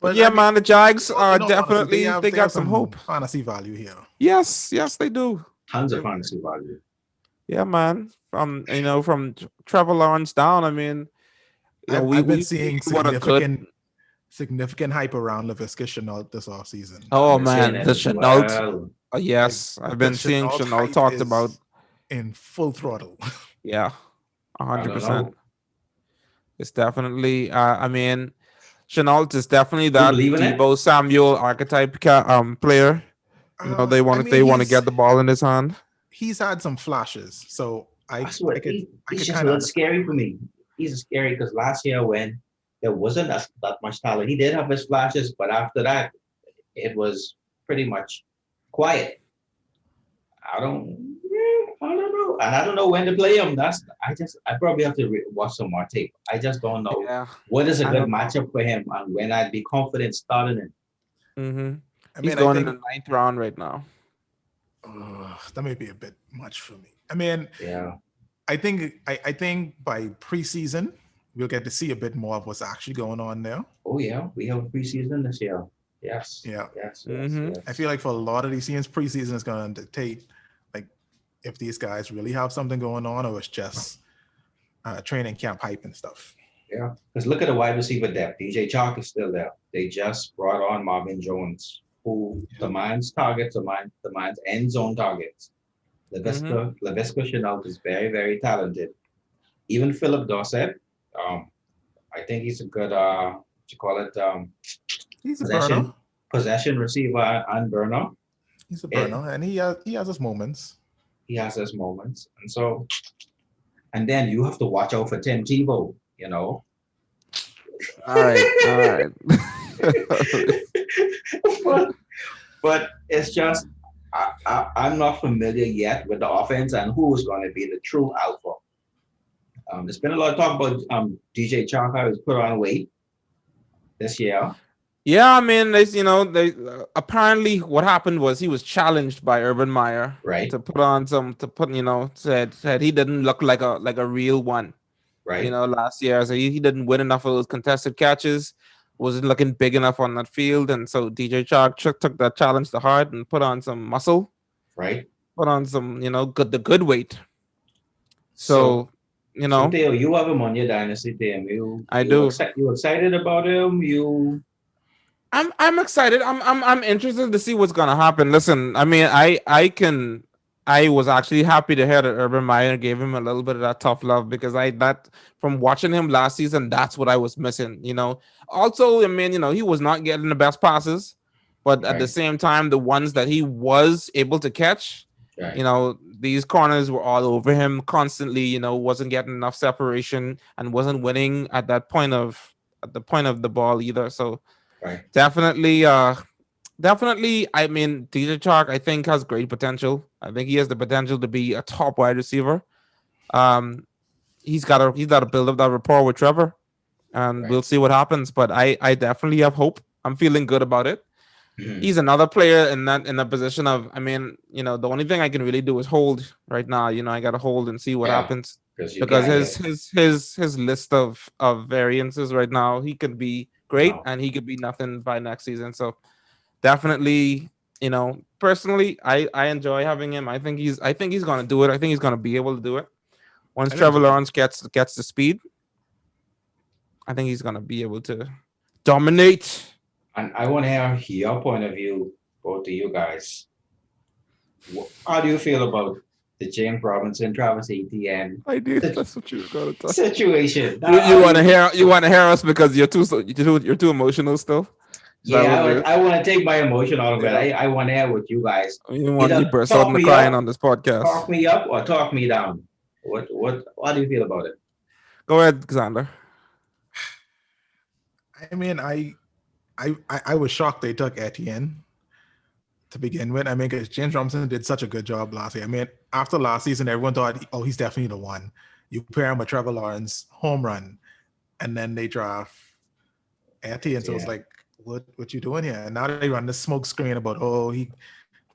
But yeah, man, the Jags are definitely they got some hope. Fantasy value here. Yes, they do. Tons of fantasy value. Yeah, man. From Trevor Lawrence down. I mean, I've been seeing significant hype around Laviska Shenault this offseason. Oh man, the Shenault. Yes, I've been seeing Shenault talked about in full throttle. Yeah, 100%. It's definitely. I mean, Shenault is definitely that Deebo Samuel archetype player. They want to get the ball in his hand. He's had some flashes, so he's just a little scary for me. He's scary because last year when there wasn't that much talent, he did have his flashes, but after that, it was pretty much quiet. I don't know, and I don't know when to play him. I probably have to watch some more tape. I just don't know what is a good matchup for him and when I'd be confident starting him. Mm-hmm. He's going in the 9th round right now. That may be a bit much for me. I mean, I think by preseason we'll get to see a bit more of what's actually going on there. Oh yeah, we have a preseason this year. Yes. Yeah. Yes. I feel like for a lot of these teams, preseason is going to dictate like if these guys really have something going on or it's just training camp hype and stuff. Yeah, because look at the wide receiver depth. DJ Chark is still there. They just brought on Marvin Jones, who demands targets, demands end zone targets. Laviska Shenault is very, very talented. Even Philip Dorsett, I think he's a good, he's a possession receiver and burner. He's a burner, and he has his moments. He has his moments, and then you have to watch out for Tim Tebow. All right. but it's just I'm not familiar yet with the offense and who is going to be the true alpha. There's been a lot of talk about DJ Chark, who's put on weight this year. Yeah, I mean, they apparently what happened was he was challenged by Urban Meyer Right, to put on some to put said he didn't look like a real one, right, last year. So he didn't win enough of those contested catches, wasn't looking big enough on that field, and so DJ Chark took that challenge to heart and put on some muscle, right. put on some the good weight. So, So so Theo, you have him on your dynasty team. I do. You excited about him? You I'm excited. I'm interested to see what's gonna happen. Listen, I mean, I was actually happy to hear that Urban Meyer gave him a little bit of that tough love because that from watching him last season, that's what I was missing. Also, I mean, he was not getting the best passes, but at the right, same time, the ones that he was able to catch, right, these corners were all over him constantly. Wasn't getting enough separation and wasn't winning at the point of the ball either. So right. definitely. I mean, DJ Chark, I think, has great potential. I think he has the potential to be a top wide receiver. Um, he's got to build up that rapport with Trevor, and Right. we'll see what happens. But I definitely have hope. I'm feeling good about it. Mhm. He's another player in a position of. I mean, the only thing I can really do is hold right now. I got to hold and see what Yeah, happens because you because can't his list of variances right now, he could be great no. and he could be nothing by next season. So definitely, personally, I enjoy having him. I think he's gonna do it. I think he's gonna be able to do it once I think Trevor so. Lawrence gets the speed. I think he's gonna be able to dominate. And I want to hear your point of view, both of you guys. How do you feel about the James Robinson, Travis Etienne I did. That's what you were gonna talk. situation? You want to hear us because you're too emotional still. Is that what Yeah, it is? I want to take my emotion out of it. Yeah. I want to hear what you guys You want me either burst out into crying on this podcast? talk me up, or talk me down. How do you feel about it? Go ahead, Xander. I mean, I was shocked they took Etienne to begin with. I mean, because James Robinson did such a good job last year. I mean, after last season, everyone thought, oh, he's definitely the one. You pair him with Trevor Lawrence, home run, and then they draft Etienne. So it's Yeah. like, what you doing here? And now they run this smoke screen about, oh, he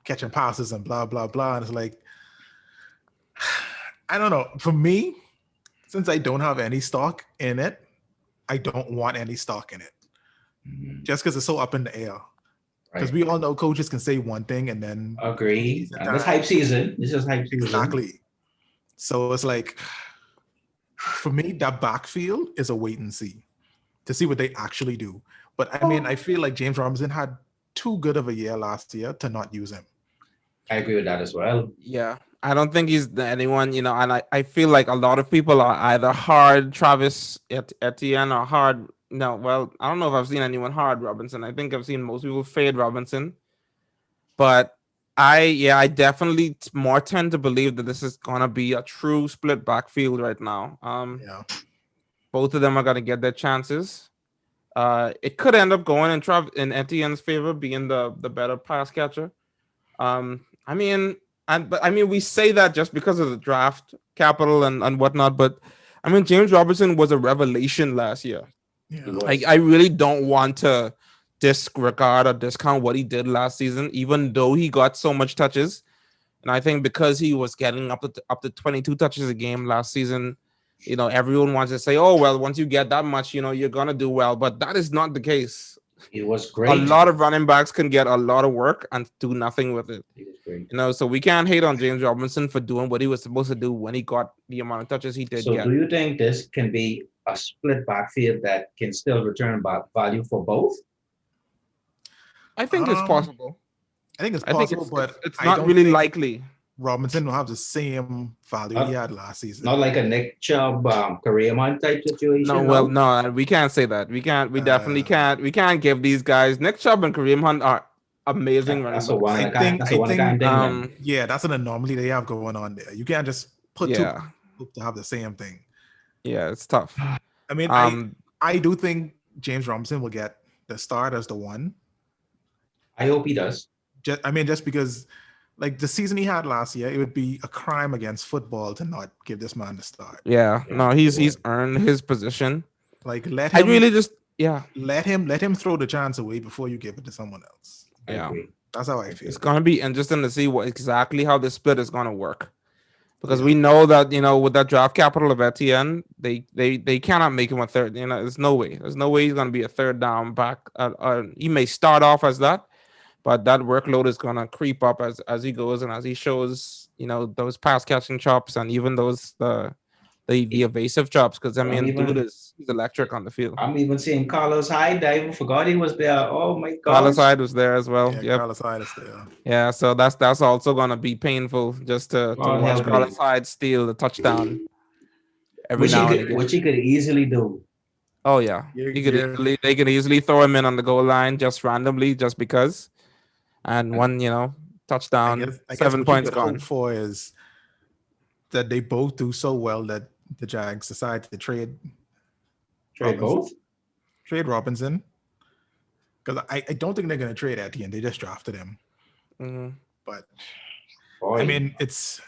catching passes and blah blah blah. And it's like, I don't know. For me, since I don't have any stock in it, I don't want any stock in it. Mhm. Just because it's so up in the air. Because Right. we all know coaches can say one thing and then Agree. season And this time- hype season. This is hype season. exactly. So it's like, for me, that backfield is a wait and see to see what they actually do. But I mean, I feel like James Robinson had too good of a year last year to not use him. I agree with that as well. Yeah, I don't think he's anyone, and I feel like a lot of people are either hard Travis Etienne or hard. No, well, I don't know if I've seen anyone hard Robinson. I think I've seen most people fade Robinson, but I definitely more tend to believe that this is gonna be a true split backfield right now. Yeah. Both of them are gonna get their chances. It could end up going in Etienne's favor, being the better pass catcher. I mean, but I mean, we say that just because of the draft capital and whatnot. But I mean, James Robinson was a revelation last year. He Yeah. was. I really don't want to disregard or discount what he did last season, even though he got so much touches. And I think because he was getting up to 22 touches a game last season, everyone wants to say, "Oh well, once you get that much, you're gonna do well." But that is not the case. It was A great. lot of running backs can get a lot of work and do nothing with it. It was great. So we can't hate on James Robinson for doing what he was supposed to do when he got the amount of touches he did So get. do you think this can be a split backfield that can still return value for both? I think it's possible. I think it's I think possible, but it's I not don't really think likely. Robinson will have the same value he had last season. Not like a Nick Chubb, Kareem Hunt type situation. No, well, no, we can't say that. We can't. We definitely can't. We can't give these guys. Nick Chubb and Kareem Hunt are amazing running That's a backs. one I of a kind. think- That's a I one of a kind think, thing. Then. Yeah, that's an anomaly they have going on there. You can't just put two Yeah, people to have the same thing. yeah, it's tough. I mean, I do think James Robinson will get the start as the one. I hope he does. Just because, like the season he had last year, it would be a crime against football to not give this man the start. Yeah, Yeah, no, it he's would. earned his position. Like let I him. really just Yeah. let him throw the chance away before you give it to someone else. I Yeah. agree. That's how I feel. It's gonna be interesting to see what exactly how this split is gonna work. Because Yeah. we know that, with that draft capital of Etienne, they cannot make him a third. There's no way. There's no way he's gonna be a third down back. He may start off as that, but that workload is gonna creep up as he goes and as he shows, those pass catching chops and even those the evasive chops. Because dude he's electric on the field. I'm even seeing Carlos Hyde. I even forgot he was there. Oh my Carlos gosh. Hyde was there as well. Yeah, Yep. Carlos Hyde is there. Yeah, so that's also gonna be painful just to God watch help me. Carlos Hyde steal the touchdown every Which now and again. he could easily do. Oh yeah, they could easily throw him in on the goal line just randomly, just because, and one touchdown, I guess 7 what you points could hope gone. for is that they both do so well that the Jags decide to trade Both? Trade Robinson. Because I don't think they're going to trade Etienne. They just drafted him. Mm-hmm. But Boy. I mean, it's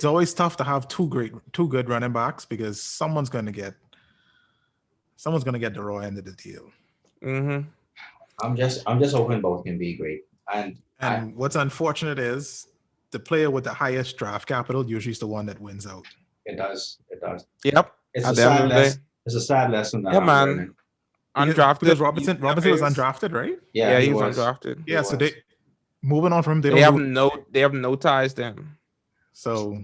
always tough to have two good running backs because someone's going to get the raw end of the deal. Mm-hmm. I'm just hoping both can be great. And what's unfortunate is the player with the highest draft capital usually is the one that wins out. It does. Yep. It's At a the end sad of the day. lesson. It's a sad lesson. That Yeah, I'm man. learning. Undrafted. Because Robinson was undrafted, right? Yeah, he he was was undrafted. Yeah, so they moving on from him. They have no ties to him. So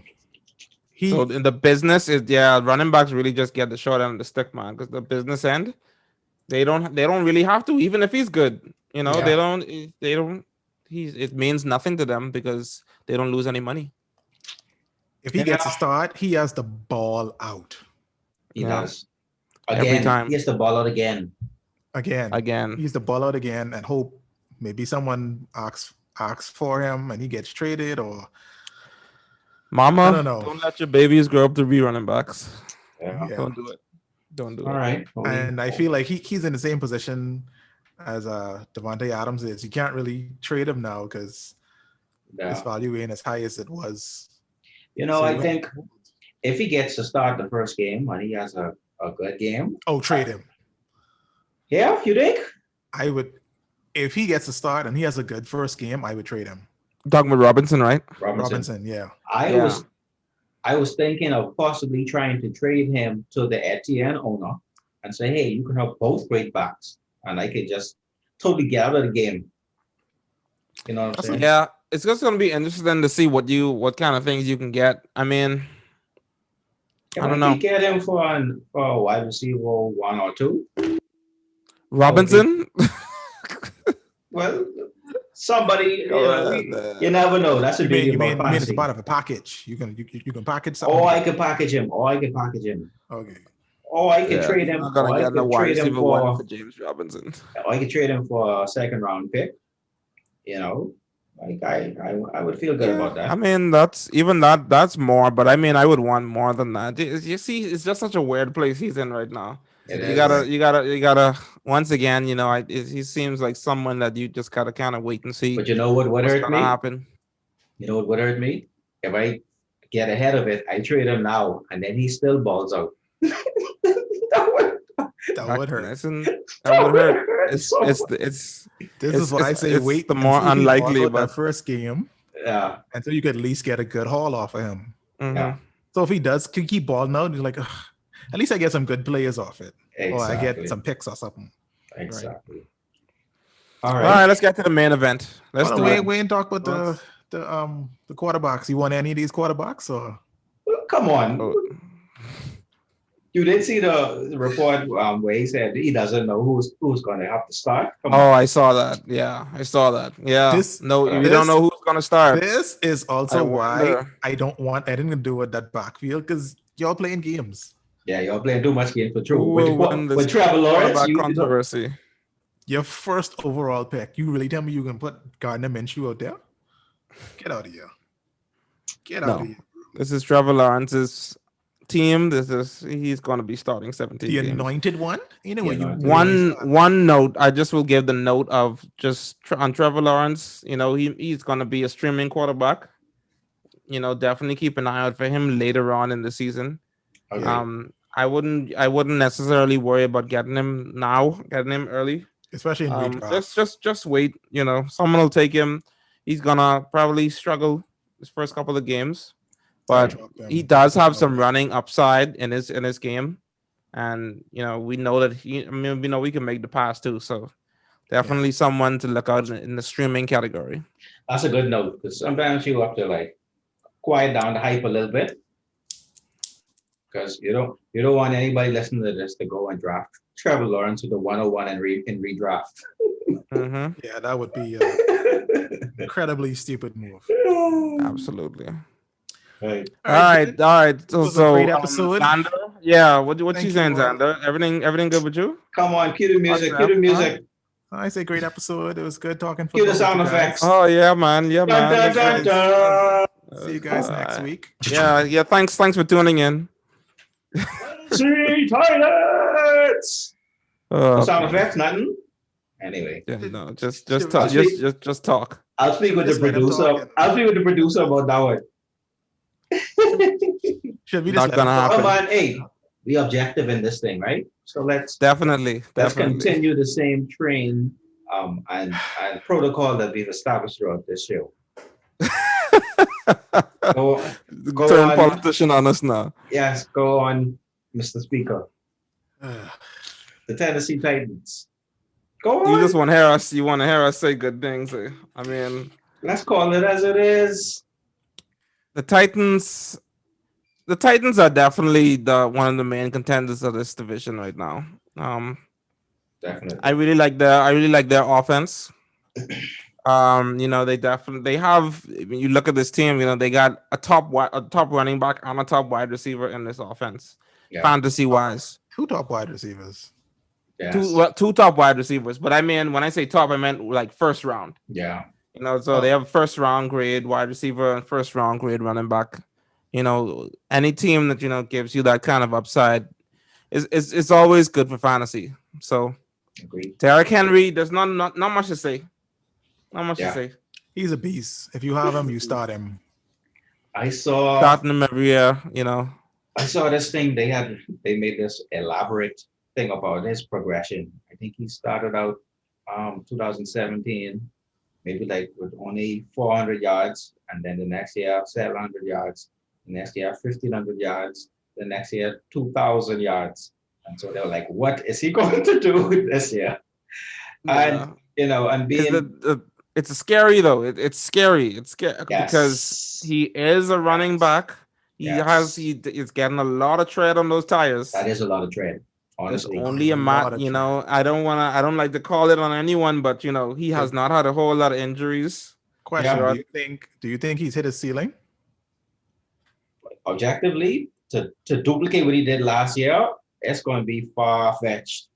in the business running backs really just get the short end of the stick, man. Because the business end, they don't really have to, even if he's good. They don't. It means nothing to them because they don't lose any money. if he gets a start, he has the ball out. He does. Every Again, time. he has the ball out again. Again. He's the ball out again and hope maybe someone asks for him and he gets traded or Mama, I don't know. Don't let your babies grow up to be running backs. Yeah. Don't do it. Don't do All it. right. And I feel like he's in the same position as Devontae Adams is. You can't really trade him now because his value ain't as high as it was. I think if he gets to start the first game and he has a good game. Oh, trade him. Yeah, you think? I would. If he gets a start and he has a good first game, I would trade him. Talking about Robinson, right? Robinson, yeah. I was thinking of possibly trying to trade him to the Etienne owner and say, hey, you can have both great backs and I could just totally get out of the game. You know what I'm saying? Yeah, it's just gonna be interesting to see what kind of things you can get. I mean, I don't know. You get him for a wide receiver 1 or 2. Robinson? Well, somebody, you never know. That's a beauty about fantasy. You mean it's part of a package. You can package something. Or I can package him. Okay. Or I can trade him. I'm not gonna get no wide receiver one for James Robinson. Or I can trade him for a second round pick. Like I would feel good about that. I mean, that's more, but I mean, I would want more than that. You see, it's just such a weird place he's in right now. You gotta. Once again, he seems like someone that you just gotta kind of wait and see. But you know what would hurt me? Happen. You know what would hurt me? If I get ahead of it, I trade him now, and then he still balls out. That would hurt. That would hurt. This is what I say. Wait, the more unlikely about that first game. Yeah, until you could at least get a good haul off of him. Mm-hmm. Yeah. So if he does keep balling out, you're like, ugh, at least I get some good players off it, or I get some picks or something. Exactly. Right? All right, let's get to the main event. Let's wait and talk about the quarterbacks. You want any of these quarterbacks or? Come on. You did see the report where he said he doesn't know who's going to have to start. I saw that. Yeah, I saw that. Yeah. You don't know who's going to start. This is also why I don't want anything to do with that backfield because y'all playing games. Yeah, y'all playing too much games for true. With Trevor Lawrence, controversy. Your first overall pick. You really tell me you can put Gardner Minshew out there? Get out of here. Get out of here. This is Trevor Lawrence's team. He's going to be starting 17 games. The anointed one? One note. I just will give the note of just on Trevor Lawrence. He's going to be a streaming quarterback. Definitely keep an eye out for him later on in the season. Okay. I wouldn't necessarily worry about getting him early. especially in redraft. Just wait. Someone will take him. He's gonna probably struggle his first couple of games, I but dropped him he because does of have the some noise. running upside in his game, and we know that we know we can make the pass too. So definitely someone to look out in the streaming category. That's a good note because sometimes you have to like quiet down the hype a little bit because you don't want anybody listening to this to go and draft Trevor Lawrence with the 101 and redraft. Mm-hmm. Yeah, that would be an incredibly stupid move. Absolutely. Right. All right. It was a great episode. Xander, yeah. What Thank you saying, you, Xander? Everything good with you? Come on, cue the music. Cue the music. I say great episode. It was good talking Cue the football with sound you guys. effects. Oh yeah, man. Yeah, Dun, man. dun, dun, dun. See you guys next week. Yeah. Thanks for tuning in. See toilets. No sound Okay. effects, nothing. Anyway, Yeah, no, just Should talk. we- Just talk. I'll speak with the Just let him producer. talk. I'll speak with the producer about that one. Should we Not just let gonna him talk? happen. Come on, hey, be objective in this thing, right? So let's Definitely. continue the same train and protocol that we've established throughout this show. Go Turn on. politician on us now. Yes, go on, Mr. Speaker. The Tennessee Titans. Go on. You just want to hear us. You want to hear us say good things. I mean, Let's call it as it is. the Titans. The Titans are definitely one of the main contenders of this division right now. Definitely. I really like their offense. They have. When you look at this team, they got a top running back and a top wide receiver in this offense. Yeah. Fantasy wise, Two top wide receivers. Yes. two top wide receivers. But I mean, when I say top, I meant like first round. Yeah. So they have first round grade wide receiver and first round grade running back. Any team that gives you that kind of upside is always good for fantasy. So Agreed. Derrick Henry, there's not much to say. Not much to say. He's a beast. If you have him, you start him. I saw Starting him every year, I saw this thing. They made this elaborate thing about his progression. I think he started out 2017, maybe like with only 400 yards, and then the next year 700 yards, the next year 1500 yards, the next year 2000 yards. And so they were like, what is he going to do this year? Yeah. And being It's scary though. It's scary. It's scary Yes. because he is a running back. Yes. He's getting a lot of tread on those tires. that is a lot of trade, There's honestly. only a lot mat, of I don't like to call it on anyone, but he has not had a whole lot of injuries. Question: Yeah. Do you think he's hit his ceiling? Objectively, to duplicate what he did last year, it's going to be far-fetched.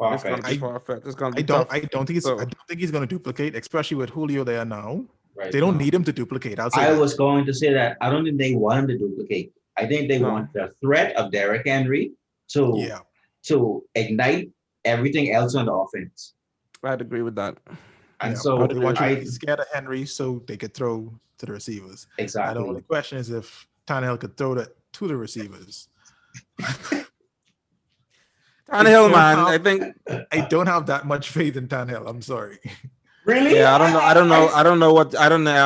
It's gonna be far-fetched. It's gonna be I don't tough. So- think he's going to duplicate, especially with Julio there now. Right. They don't need him to duplicate. I'll say I that. was going to say that. I don't think they want him to duplicate. I think they No. want the threat of Derrick Henry to ignite everything else on the offense. I'd agree with that. And Yeah, so they want you to I be scared of Henry so they could throw to the receivers. And the exactly. only question is if Tannehill could throw that to the receivers. Tannehill, don't man, have- I think. I don't have that much faith in Tannehill. I'm sorry. Really? Yeah, I don't know,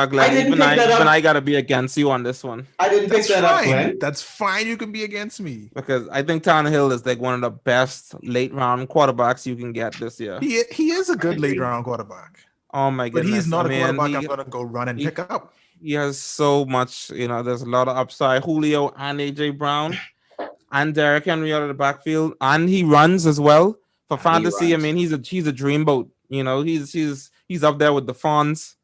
Glenn. didn't Even pick that up. I gotta be against you on this one I didn't pick That's that up, fine. Glenn. That's fine. You can be against me. because I think Tannehill is like one of the best late round quarterbacks you can get this year. He is a good agree. late round quarterback. Oh my But goodness! he's not I a mean, quarterback I'm he- going to go run and he- pick up. He has so much, there's a lot of upside. Julio and AJ Brown and Derrick Henry out of the backfield, and he runs as well for And he fantasy. I runs. mean, he's a dreamboat. He's up there with the Fonz,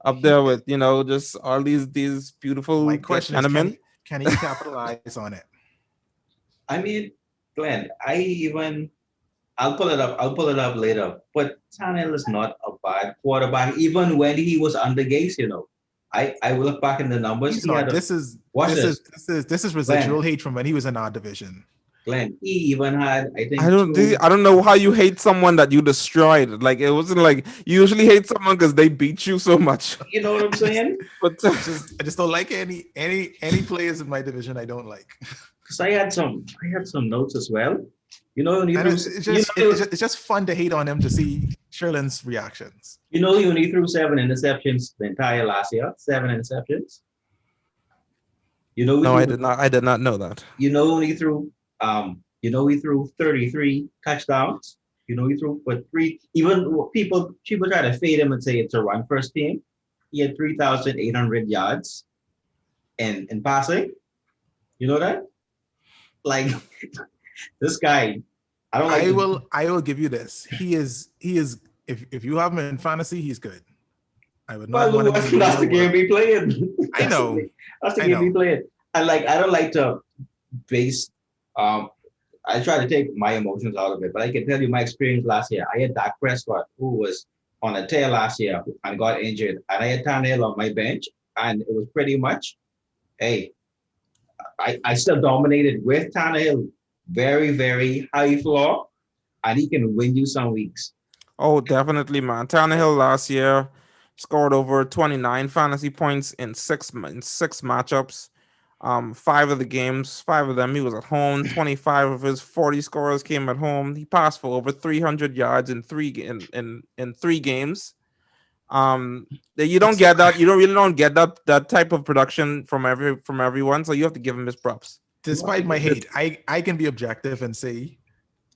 up there with just all these beautiful My question is, gentlemen. can he capitalize on it? I mean, Glenn, I'll pull it up later. But Tannehill is not a bad quarterback, even when he was under Gase, I will look back in the numbers. He's He not. had a- This is watch this is residual hate from when he was in our division. Glenn, he even had, I think, I don't know how you hate someone that you destroyed. Like it wasn't like you usually hate someone because they beat you so much. you know what I'm saying? But I just don't like any players in my division I don't like. because I had some notes as well. You know, when he And threw, it's just fun to hate on him to see Sherlin's reactions. you know, when he threw 7 interceptions the entire last year, 7 interceptions. You know, No, I did not. I did not know that. You know, when he threw, he threw 33 touchdowns. You know, he threw for three. Even people try to fade him and say it's a run first team. He had 3,800 yards in passing. You know that? Like this guy, I don't like. I will give you this. He is if you have him in fantasy, he's good. I would not want him in that's the game he played. I know. That's the game he played. And like I don't like to base I try to take my emotions out of it, but I can tell you my experience last year. I had Dak Prescott, who was on a tear last year and got injured, and I had Tannehill on my bench, and it was pretty much, hey, I still dominated with Tannehill, very, very high floor, and he can win you some weeks. Oh, definitely, man. Tannehill last year scored over 29 fantasy points in six matchups. 5 of the games, 5 of them he was at home. 25 of his 40 scores came at home. He passed for over 300 yards in 3 games. You don't get that. You don't get that type of production from everyone. So you have to give him his props. Despite my hate, I can be objective and say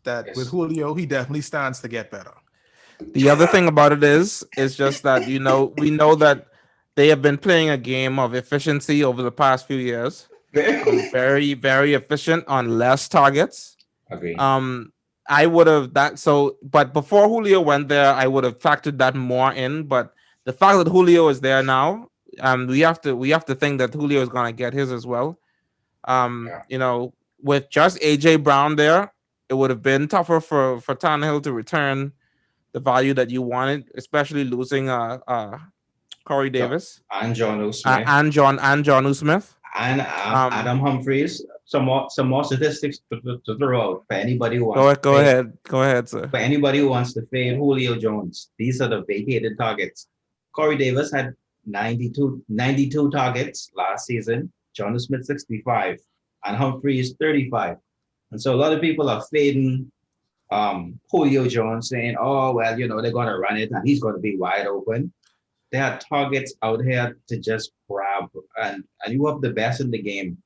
that with Julio, he definitely stands to get better. The other thing about it is just that we know that they have been playing a game of efficiency over the past few years. Very, very efficient on less targets. Agree. I would have but before Julio went there, I would have factored that more in. But the fact that Julio is there now, we have to think that Julio is gonna get his as well. With just AJ Brown there, it would have been tougher for Tannehill to return the value that you wanted, especially losing Corey Davis and Jonnu Smith and Jonnu Smith and Adam Humphries. Some more statistics to throw out for anybody who wants. Go ahead, sir. For anybody who wants to fade Julio Jones, these are the vacated targets. Corey Davis had 92 targets last season. Jonnu Smith 65, and Humphries 35. And so a lot of people are fading Julio Jones, saying, "Oh well, they're going to run it and he's going to be wide open." There are targets out here to just grab, and you have the best in the game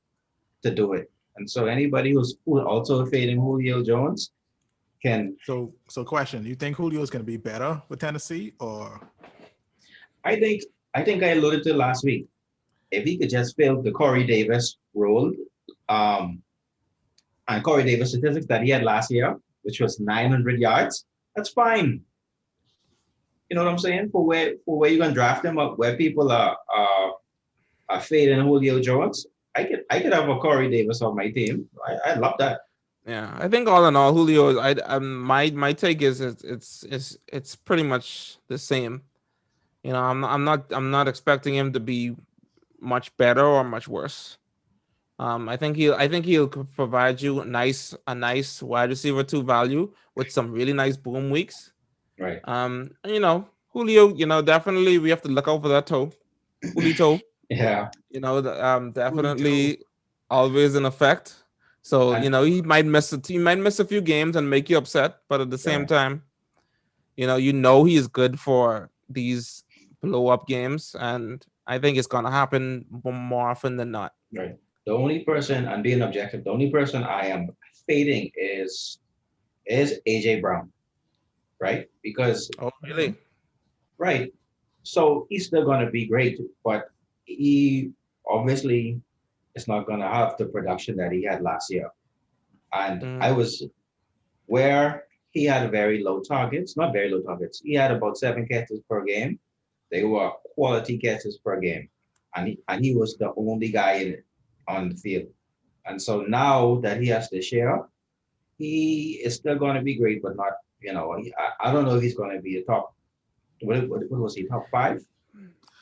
to do it. And so anybody who's also fading Julio Jones can. So question: you think Julio is going to be better with Tennessee, or? I think I alluded to last week. If he could just fill the Corey Davis role, and Corey Davis statistics that he had last year, which was 900 yards, that's fine. You know what I'm saying? For where you're gonna draft him up, where people are fading Julio Jones, I could have a Corey Davis on my team. I love that. Yeah, I think all in all, Julio is. My take is it's pretty much the same. I'm not expecting him to be much better or much worse. I think he'll provide you a nice wide receiver 2 value with some really nice boom weeks. Right. Julio, definitely we have to look out for that toe. Julio. Yeah. Definitely always in effect. So, he might miss a few games and make you upset, but at the same time, he is good for these blow up games, and I think it's gonna happen more often than not. Right. The only person, I'm being objective, the only person I am fading is AJ Brown. Right? Because really? Right. So he's still gonna be great, but he obviously is not gonna have the production that he had last year. And I was where he had very low targets, not very low targets. He had about 7 catches per game. They were quality catches per game. And he was the only guy on the field. And so now that he has the share, he is still going to be great, but not, I don't know if he's going to be a top, what was he, top 5?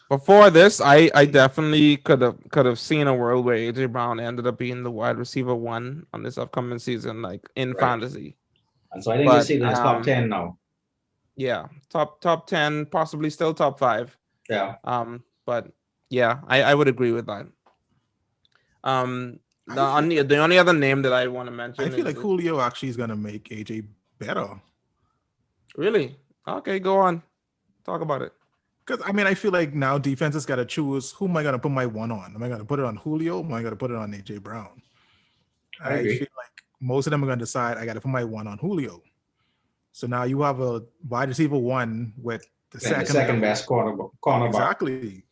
Before this, I definitely could have seen a world where AJ Brown ended up being the wide receiver 1 on this upcoming season, like in fantasy. And so I think you see that it's top 10 now. Yeah, top 10, possibly still top 5. Yeah. But yeah, I would agree with that. The only other name that I want to mention. I feel like Julio actually is gonna make AJ better. Really? Okay, go on. Talk about it. Because I mean, I feel like now defenses got to choose who am I gonna put my one on? Am I gonna put it on Julio? Or am I gonna put it on AJ Brown? I agree. feel like most of them are gonna decide I got to put my one on Julio. So now you have a wide receiver one with the second best cornerback. Exactly.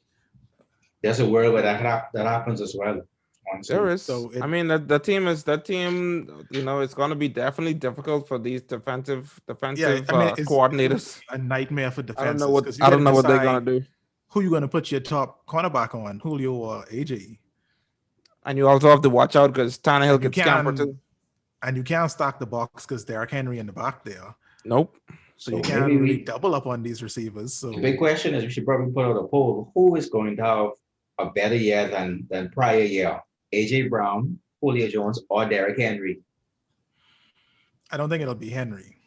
There's a world where that happens as well. Honestly. There is. So I mean, that team. You know, it's going to be definitely difficult for these defensive Yeah, I mean, it's coordinators. a nightmare for I defenses. don't know what they're going to do. Who you gonna put your top cornerback on, Julio or AJ? And you also have to watch out because Tannehill And you gets scampered too. And you can't stack the box because Derrick Henry in the back there. Nope. So you can't really double up on these receivers. So the big question is we should probably put out a poll. Who is going to have a better year than prior year? AJ Brown, Julio Jones, or Derrick Henry? I don't think it'll be Henry.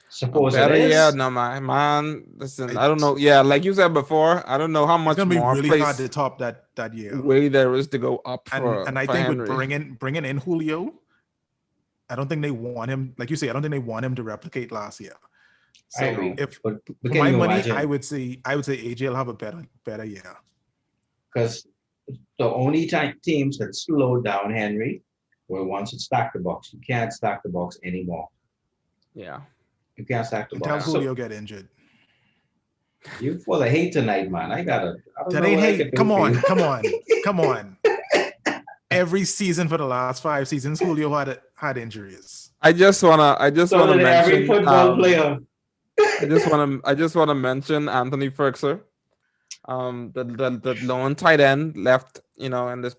Suppose better, it is. yeah, no, man. Listen, I don't know. Yeah, like you said before, I don't know how much It's gonna be more really hard to top that year. way there is to go up And I think Henry. with bringing in Julio, I don't think they want him. Like you say, I don't think they want him to replicate last year. So I agree. if But for can my you money, imagine? I would say AJ will have a better year. Because the only teams that slowed down Henry were ones that stacked the box. You can't stack the box anymore. Yeah. You can't stack the Until box. Julio get injured. You full of hate tonight, man. I don't That know ain't what I hate. can do Come for on, you. come on. Every season for the last 5 seasons, Julio had injuries. I just wanna So did every mention football player. I just wanna mention Anthony Ferguson. The lone tight end left, you know, in this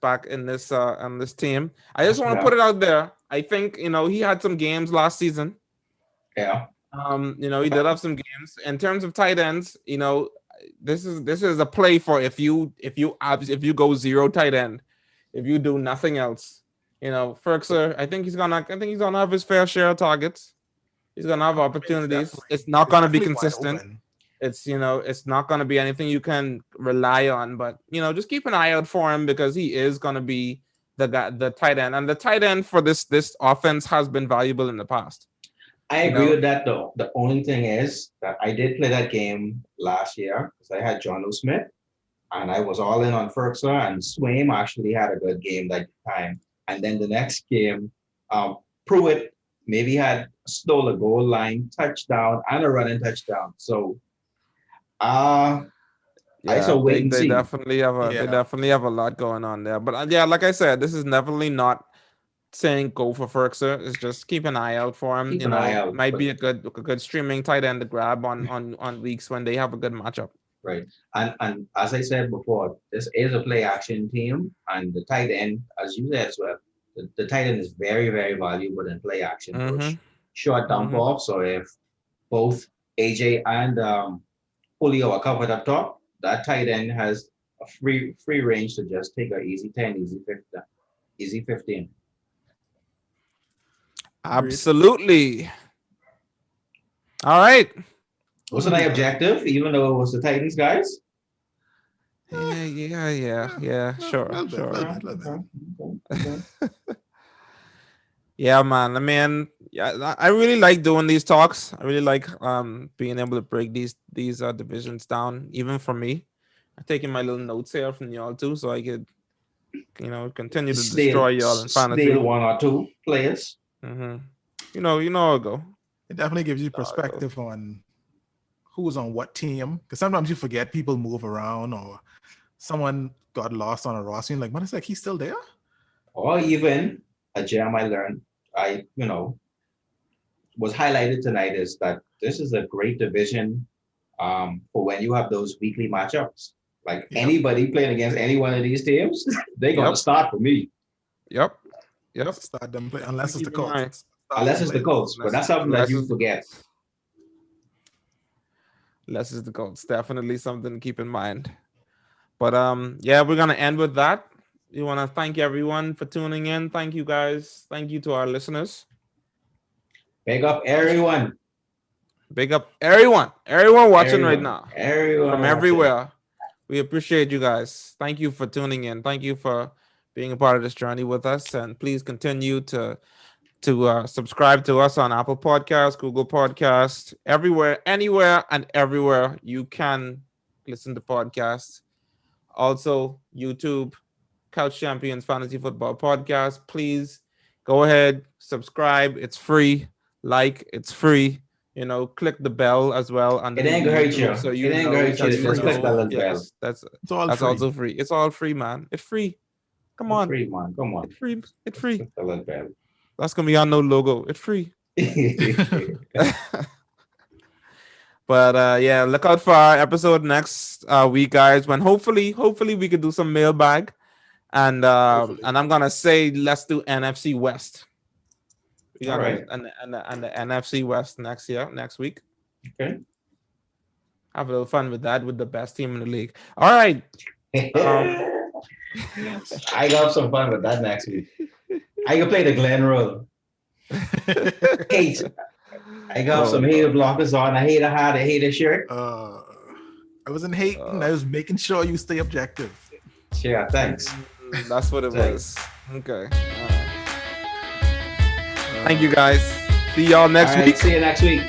on this team. I just want to put it out there. I think, you know, he had some games last season. Yeah. You know, he did have some games. In terms of tight ends, you know, this is a play for if you go zero tight end, if you do nothing else. You know, Ferguson, I think he's gonna have his fair share of targets. He's gonna have opportunities. It's not gonna be consistent. It's, you know, it's not going to be anything you can rely on, but, you know, just keep an eye out for him because he is going to be the tight end, and the tight end for this offense has been valuable in the past. I agree with that, though. The only thing is that I did play that game last year because I had John Smith and I was all in on Ferguson, and Swaim actually had a good game that time. And then the next game, Pruitt maybe stole a goal line touchdown and a running touchdown. So, I so wait and see. They definitely have a lot going on there. But yeah, like I said, this is definitely not saying go for Ferguson. It's just keep an eye out for him. Might be a good streaming tight end to grab on weeks when they have a good matchup. Right. And as I said before, this is a play action team, and the tight end, as you said as well, the tight end is very, very valuable in play action. Mm-hmm. Short dump off. So if both AJ and Julio are covered up top, that tight end has a free range to just take an easy 10, easy 15. Absolutely. All right. Wasn't I objective, even though it was the Titans guys? Yeah. Sure. Okay. Yeah, man. I mean, yeah, I really like doing these talks. I really like being able to break these divisions down, even for me. I'm taking my little notes here from y'all too, so I could, you know, continue to destroy y'all in fantasy. Steal one or two players. Mm-hmm. You know how it go. It definitely gives you perspective on who's on what team, because sometimes you forget people move around or someone got lost on a roster. Like, what is that? He's still there? Or even a gem I learned, was highlighted tonight is that this is a great division for when you have those weekly matchups. Like anybody playing against any one of these teams, they're going to start for me. Yep. Start them play, unless it's the Colts. Unless it's the Colts, but that's something that you forget. Unless it's the Colts, definitely something to keep in mind. But yeah, we're gonna end with that. We want to thank everyone for tuning in. Thank you guys. Thank you to our listeners. Big up everyone. Big up everyone. Everyone watching right now. Everyone from everywhere. We appreciate you guys. Thank you for tuning in. Thank you for being a part of this journey with us. And please continue to subscribe to us on Apple Podcasts, Google Podcasts, everywhere, anywhere, and everywhere you can listen to podcasts. Also, YouTube, Couch Champions Fantasy Football Podcast. Please go ahead, subscribe. It's free. Like, it's free. Click the bell as well. And It ain't gonna hurt you. So It ain't gonna hurt you to just click that little bell. That's It's all free. also free. It's all free, man. It's free. Come on. Free, man. Come on. It's free. It's free. Click that little bell. That's gonna be on no logo. It's free. But yeah, look out for our episode next week, guys. When hopefully we can do some mailbag, and I'm gonna say let's do NFC West. We got Alright. and the NFC West next week. Okay. Have a little fun with that with the best team in the league. All right. I got some fun with that next week. I can play the Glen role. Hate. I got some hater blockers on. I hate a hat. I hate a shirt. I wasn't hating. I was making sure you stay objective. Yeah, thanks. That's what it Thanks. was. Okay. All right. Thank you, guys. See y'all next All right, week. see you next week.